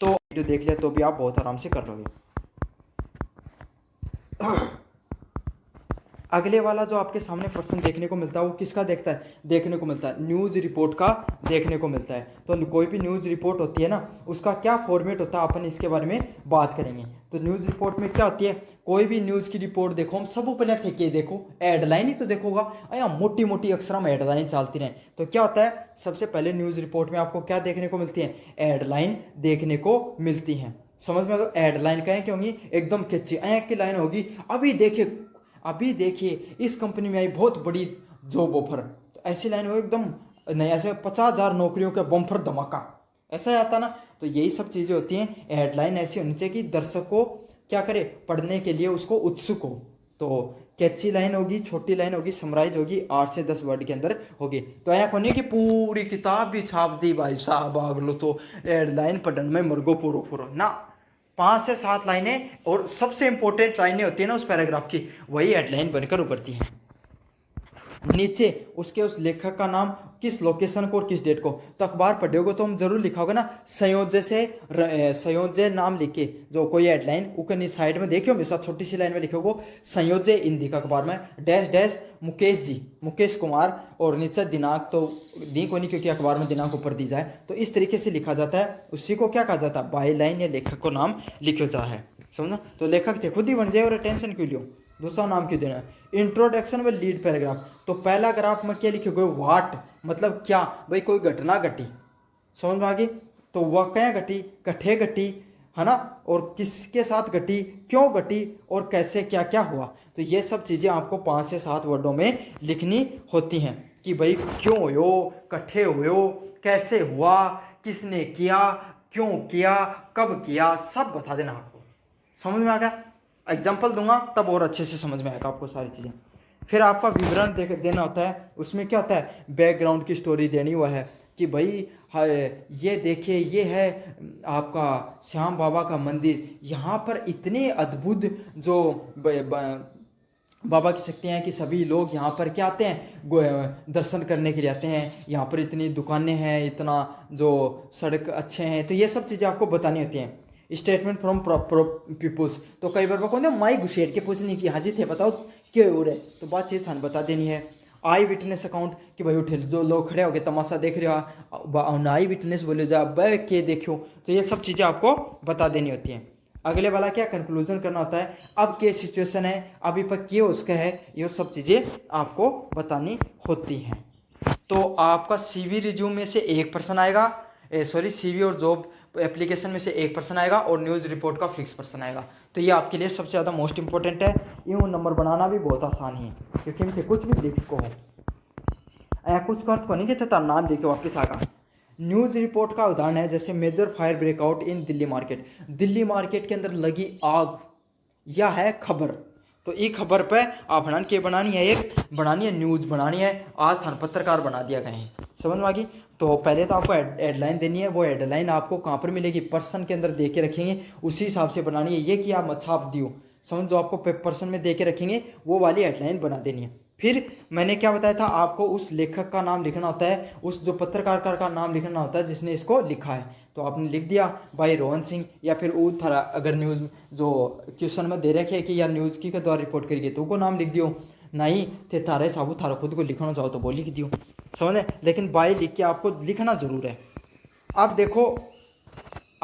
[SPEAKER 1] तो वीडियो देख लिया तो भी आप बहुत आराम से कर लोगे। अगले वाला जो आपके सामने प्रश्न देखने को मिलता है वो किसका देखने को मिलता है, न्यूज़ रिपोर्ट का देखने को मिलता है। तो कोई भी न्यूज़ रिपोर्ट होती है ना, उसका क्या फॉर्मेट होता है अपन इसके बारे में बात करेंगे। तो न्यूज़ रिपोर्ट में क्या होती है, कोई भी न्यूज़ की रिपोर्ट देखो, हम सब पहले थे कि देखो हेडलाइन ही तो देखोगा, अया मोटी मोटी अक्षर में हेडलाइन चलती रहे। तो क्या होता है, सबसे पहले न्यूज़ रिपोर्ट में आपको क्या देखने को मिलती है, हेडलाइन देखने को मिलती है। समझ में, अगर हेडलाइन कहें क्या होंगी, एकदम कैची की लाइन होगी, अभी देखिए इस कंपनी में आई बहुत बड़ी जॉब ऑफर, तो ऐसी लाइन हो एकदम नहीं, ऐसे 50,000 नौकरियों का बम्पर धमाका ऐसा आता ना। तो यही सब चीज़ें होती हैं। हेडलाइन ऐसी होनी चाहिए कि दर्शक को क्या करे, पढ़ने के लिए उसको उत्सुक हो। तो कैची लाइन होगी, छोटी लाइन होगी, समराइज होगी, 8 से 10 वर्ड के अंदर होगी। तो ऐसा होनी कि पूरी किताब भी छाप दी भाई साहब आगलो तो हेडलाइन पढ़ने में मरगो पूरो पूरो ना। 5 से 7 लाइनें और सबसे इंपॉर्टेंट लाइनें होती है ना उस पैराग्राफ की, वही हेडलाइन बनकर उभरती हैं। नीचे उसके उस लेखक का नाम, किस लोकेशन को और किस डेट को। तो अखबार पढ़ोगे तो हम जरूर लिखा होगा ना संयोज्य से संयोज्य नाम लिख के जो कोई हेडलाइन ऊपर साइड में देखियो हमेशा छोटी सी लाइन में लिखोगे संयोज्य हिंदी का अखबार में डैश डैश मुकेश जी, मुकेश कुमार, और नीचे दिनांक तो दी को नहीं क्योंकि अखबार में दिनांक ऊपर दी जाए। तो इस तरीके से लिखा जाता है, उसी को क्या कहा जाता है, बाई लाइन या लेखक को नाम लिखो जा है। समझो, तो लेखक थे खुद ही बन जाए और टेंशन क्यों लियो, दूसरा नाम क्यों देना। इंट्रोडक्शन व लीड पैराग्राफ, तो पहला ग्राफ में क्या लिखोगे, वाट मतलब क्या, भाई कोई घटना घटी, समझ में आ गई। तो वह क्या घटी, कठे घटी, है ना, और किसके साथ घटी, क्यों घटी, और कैसे क्या क्या हुआ। तो ये सब चीज़ें आपको 5 से 7 वर्डों में लिखनी होती हैं कि भाई क्यों हुयो, कठे हुयो, कैसे हुआ, किसने किया, क्यों किया, कब किया, सब बता देना आपको। समझ में आ गया। एग्जाम्पल दूंगा तब और अच्छे से समझ में आएगा आपको सारी चीज़ें। फिर आपका विवरण देना होता है, उसमें क्या होता है, बैकग्राउंड की स्टोरी देनी हुआ है कि भाई ये देखिए ये है आपका श्याम बाबा का मंदिर, यहाँ पर इतने अद्भुत जो बाबा की शक्तियाँ हैं कि सभी लोग यहाँ पर क्या आते हैं, दर्शन करने के लिए आते हैं। यहाँ पर इतनी दुकानें हैं, इतना जो सड़क अच्छे हैं, तो ये सब चीज़ें आपको बतानी होती हैं। स्टेटमेंट फ्रॉम पीपुल्स, तो कई बार कौन माई घुसेट के पूछने की हाजिर थे बताओ क्यों हो रहे, तो बातचीत थान बता देनी है। आई विटनेस अकाउंट कि भाई उठे जो लोग खड़े होके तमाशा देख रहे हो, आई विटनेस बोले जा बै के देखो, तो ये सब चीज़ें आपको बता देनी होती हैं। अगले वाला क्या कंक्लूजन करना होता है, अब क्या सिचुएशन है, अभी पर क्या उसका है, ये सब चीज़ें आपको बतानी होती हैं। तो आपका सीवी रिज्यूम में से 1% आएगा, सीवी और जॉब एप्लीकेशन में से 1% आएगा और न्यूज़ रिपोर्ट का फिक्स % आएगा। तो ये आपके लिए सबसे ज़्यादा मोस्ट इंपॉर्टेंट है। यूँ नंबर बनाना भी बहुत आसान है क्योंकि इनसे कुछ भी लिख को हो कुछ का अर्थ को नहीं कहते था नाम लेके वापस आगा। न्यूज़ रिपोर्ट का उदाहरण है जैसे मेजर फायर ब्रेकआउट इन दिल्ली मार्केट, दिल्ली मार्केट के अंदर लगी आग, यह है खबर। तो ये खबर पे आप हनन के बनानी है, एक बनानी है न्यूज़ बनानी है, आज थान पत्रकार बना दिया गए हैं, समझ में आ गई। तो पहले तो आपको हेडलाइन देनी है, वो हेडलाइन आपको कहाँ पर मिलेगी, पर्सन के अंदर दे के रखेंगे, उसी हिसाब से बनानी है। ये कि आप छाप दियो, समझ, जो आपको पर्सन में दे के रखेंगे वो वाली हेडलाइन बना देनी है। फिर मैंने क्या बताया था, आपको उस लेखक का नाम लिखना होता है, उस जो पत्रकार का नाम लिखना होता है जिसने इसको लिखा है। तो आपने लिख दिया भाई रोहन सिंह, या फिर वो थारा अगर न्यूज़ जो क्वेश्चन में दे रखे है कि या न्यूज़ की के द्वारा रिपोर्ट करिए तो को नाम लिख दियो, नहीं थे थारे साबू थारा खुद को लिखना चाहो तो वो लिख दियो, समझे, लेकिन बाई लिख के आपको लिखना ज़रूर है। अब देखो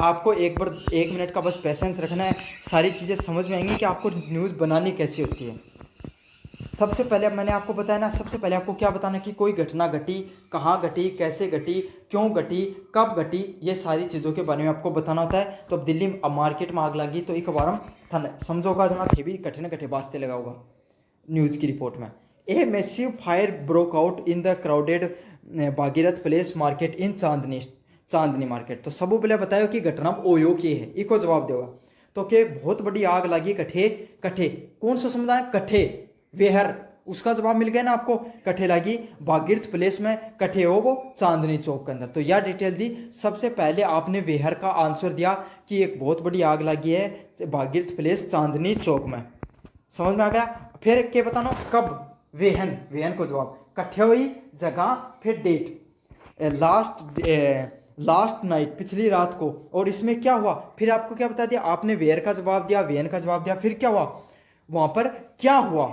[SPEAKER 1] आपको एक बार 1 मिनट का बस पेशेंस रखना है, सारी चीज़ें समझ में आएंगी कि आपको न्यूज़ बनानी कैसी होती है। सबसे पहले मैंने आपको बताया ना, सबसे पहले आपको क्या बताना कि कोई घटना घटी, कहाँ घटी, कैसे घटी, क्यों घटी, कब घटी, ये सारी चीज़ों के बारे में आपको बताना होता है। तो अब दिल्ली मार्केट में आग लगी तो एक बार हम समझोगा जना थे भी कठिन कठिन वास्ते लगा होगा न्यूज़ की रिपोर्ट में। A massive fire broke out in the crowded Bhagirath place market in Chandni market. तो सब पहले बतायो कि घटना ओयो की है, इको जवाब देगा। तो कि बहुत बड़ी आग लगी कठे कौन सा समुदाय, कठे वेहर, उसका जवाब मिल गया ना आपको, कठे लगी भागीरथ प्लेस में, कठे हो वो चांदनी चौक के अंदर। तो यह डिटेल दी। सबसे पहले आपने वेहर का आंसर दिया कि एक बहुत बड़ी आग लगी है भागीरथ प्लेस चांदनी चौक में, समझ में आ गया। फिर क्या बताना, कब, वेहन को जवाब, कठे हुई जगह, फिर डेट, लास्ट नाइट, पिछली रात को, और इसमें क्या हुआ, फिर आपको क्या बता दिया, आपने वेयर का जवाब दिया, वेहन का जवाब दिया, फिर क्या हुआ, वहां पर क्या हुआ,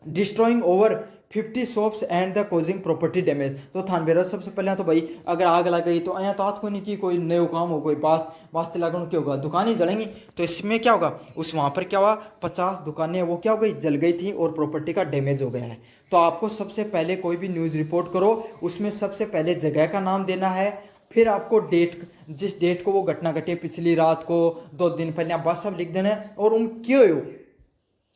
[SPEAKER 1] destroying over 50 shops and the causing property damage. तो थानवेरा सबसे पहले तो भाई अगर आग लग गई तो अँ तो को नहीं कि कोई नयो काम हो, कोई वास्ते लगन क्या होगा, दुकानें जलेंगी। तो इसमें क्या होगा, उस वहाँ पर क्या हुआ, 50 दुकानें वो क्या हो गई, जल गई थी और प्रॉपर्टी का डैमेज हो गया है। तो आपको सबसे पहले कोई भी न्यूज़ रिपोर्ट करो, उसमें सबसे पहले जगह का नाम देना है, फिर आपको डेट, जिस डेट को वो घटना घटी, पिछली रात को, 2 दिन पहले, बस सब लिख देना है, और क्यों हो,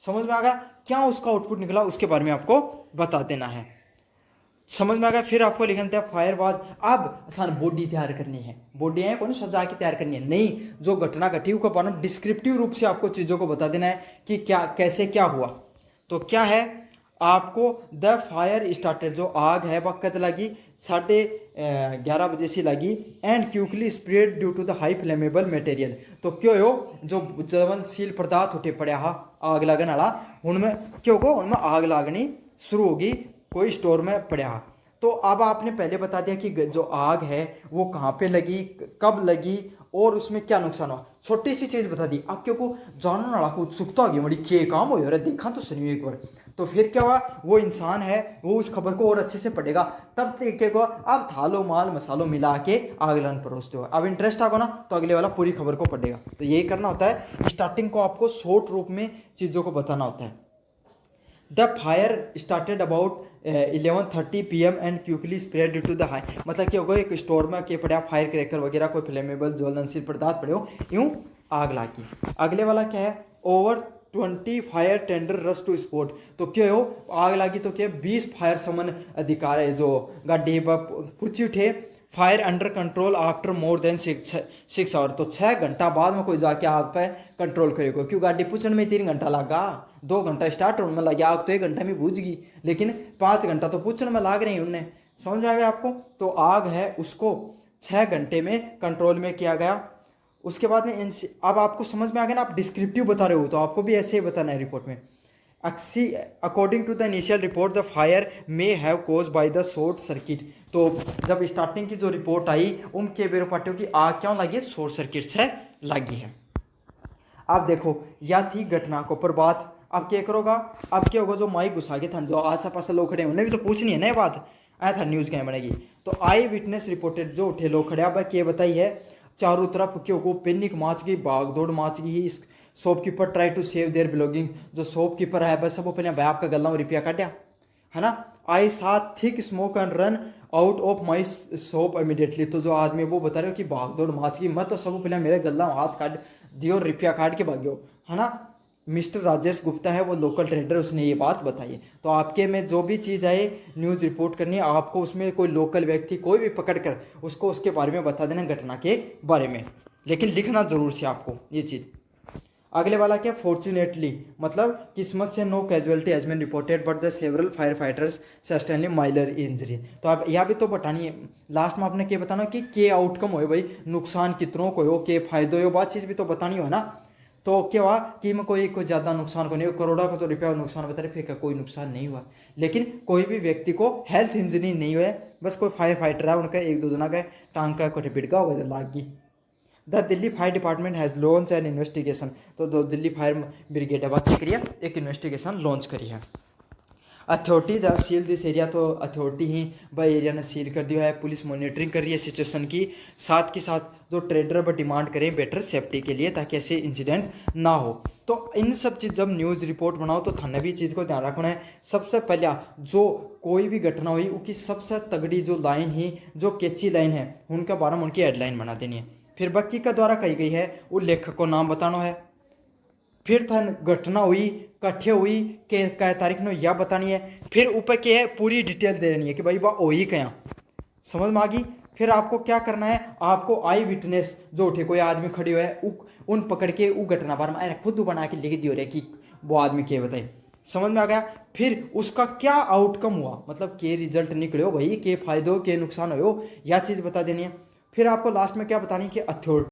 [SPEAKER 1] समझ में आ गया, क्या उसका आउटपुट निकला उसके बारे में आपको बता देना है, समझ में आ गया। फिर आपको लिखना है फायर वाज, अब आसान बॉडी तैयार करनी है, बॉडी है कौन सजा के तैयार करनी है, नहीं, जो घटना घटी उसका बारे में डिस्क्रिप्टिव रूप से आपको चीज़ों को बता देना है कि क्या कैसे क्या हुआ। तो क्या है, आपको द फायर स्टार्टेड, जो आग है वह कद लगी 11:30 बजे से लगी, and quickly spread due to the high flammable material. तो क्यों हो, जो ज्वलनशील पदार्थ उठे पड़े आग लगने वाला, उनमें क्यों को उनमें आग लगनी शुरू होगी, कोई स्टोर में पड़ा। तो अब आपने पहले बता दिया कि जो आग है वो कहाँ पे लगी, कब लगी, और उसमें क्या नुकसान हुआ, छोटी सी चीज़ बता दी। अब क्यों को जानने वाला को उत्सुकता आ गई बड़ी, क्या काम हो रहा है, देखा तो सही एक बार। तो फिर क्या हुआ, वो इंसान है वो उस खबर को और अच्छे से पढ़ेगा, तब तरीके को अब थालो माल मसालों मिला के आग लगन परोसते हो। अब इंटरेस्ट आगो ना तो अगले वाला पूरी खबर को पढ़ेगा। तो यही करना होता है, स्टार्टिंग को आपको शॉर्ट रूप में चीज़ों को बताना होता है। The fire started about 11:30 PM and quickly spread due to the high. मतलब क्या होगा, एक स्टोर में क्या पड़ा, फायर क्रैकर वगैरह कोई फ्लेमेबल ज्वलनशील पदार्थ पड़े हो, यूँ आग लागी। अगले वाला क्या है, over 20 fire tender rush to spot. तो क्या हो, आग लगी तो क्या 20 फायर समन अधिकार है जो गाड़ी कुछ उठे, fire under control after more than 6 hour. तो 6 घंटा बाद में कोई जाके आग पे कंट्रोल करेगा, क्यों गाड़ी पूछने में 3 घंटा लगा, 2 घंटा स्टार्ट होने में लगे, आग तो 1 घंटा में बुझ गई, लेकिन 5 घंटा तो पूछने में लाग रहे हैं उन्हें, समझ आ गया आपको। तो आग है उसको 6 घंटे में कंट्रोल में किया गया। उसके बाद में अब आपको समझ में आ गया ना, आप डिस्क्रिप्टिव बता रहे हो तो आपको भी ऐसे ही बताना है रिपोर्ट में। According to the initial report the fire may have cause by the short circuit. तो जब स्टार्टिंग की जो रिपोर्ट आई उनके बेरो पार्टियों की आग क्यों लगी है, शॉर्ट सर्किट से लगी है। अब देखो, यह थी घटना को प्रभात अब क्या करोगा, अब क्या होगा, जो माइक घुसा के था जो आस पास लोग खड़े उन्हें भी तो पूछनी है ना ये बात, आया था न्यूज़ क्या बनेगी। तो आई विटनेस रिपोर्टेड जो उठे लोग खड़े, अब क्या बताई है, चारों तरफ क्यों को पैनिक माच गई, भाग दौड़ माच गई। इस shopkeeper try to save their belonging, जो शॉपकीपर है बस वो पहले भाई आपका गला में रुपया काटा है ना। आई साथ thick smoke and run out of my shop immediately, तो जो आदमी वो बता रहे हो कि भाग दौड़ माच गई, मत तो सब पहले मेरे गला में हाथ काट दियो और रुपया काट के भाग्यो, है ना। मिस्टर राजेश गुप्ता है वो लोकल ट्रेडर, उसने ये बात बताई है। तो आपके में जो भी चीज़ आए न्यूज़ रिपोर्ट करनी है आपको, उसमें कोई लोकल व्यक्ति कोई भी पकड़ कर उसको उसके बारे में बता देना, घटना के बारे में, लेकिन लिखना जरूर से आपको ये चीज़। अगले वाला क्या, फॉर्चुनेटली मतलब किस्मत से no casualty has been reported but the several fire fighters sustain minor injury. तो आप यह भी तो बतानी है लास्ट में आपने क्या बताना कि के आउटकम हो भाई, नुकसान कितनों को हो, के फायदे हो, बात चीज़ भी तो बतानी हो ना। तो क्या हुआ कि मैं कोई ज़्यादा नुकसान को नहीं, करोड़ों का तो रुपया रुपया बता रहे, फिर कोई नुकसान नहीं हुआ, लेकिन कोई भी व्यक्ति को हेल्थ इंजरी नहीं हुआ है, बस कोई फायर फाइटर है उनका एक दो जना का टांग का कोटे पिटका हुआ लाग गई। The Delhi fire department has launch N investigation, तो जो दिल्ली फायर ब्रिगेड है बात करिए एक इन्वेस्टिगेशन लॉन्च करी है। Authorities have seal this area, तो अथॉरिटी ही भाई एरिया ने सील कर दिया है, पुलिस मॉनिटरिंग कर रही है सिचुएशन की, साथ के साथ जो ट्रेडर पर डिमांड करें बेटर सेफ्टी के लिए ताकि ऐसे इंसिडेंट ना हो। तो इन सब चीज़ जब न्यूज़ रिपोर्ट बनाओ तो थाने भी चीज़ को ध्यान रखना है। सबसे पहला जो कोई भी घटना हुई उसकी सबसे तगड़ी जो लाइन ही जो कैची लाइन है उनके बारे में उनकी हेडलाइन बना देनी है, फिर बाकी का द्वारा कही गई है वो लेखक को नाम बताना है, फिर थन घटना हुई कट्ठे हुई के क्या तारीख ने यह बतानी है, फिर ऊपर के है पूरी डिटेल देनी है कि भाई वह हो ही क्या, समझ में आ गई। फिर आपको क्या करना है, आपको आई विटनेस जो उठे कोई आदमी खड़ी हुआ है उन पकड़ के वो घटना बार में खुद बना के लिख दियो रे कि वो आदमी क्या बताए, समझ में आ गया। फिर उसका क्या आउटकम हुआ, मतलब के रिजल्ट निकले हो भाई, के फायदे हो के नुकसान हो, यह चीज़ बता देनी है। फिर आपको लास्ट में क्या बतानी है कि अथॉरिटी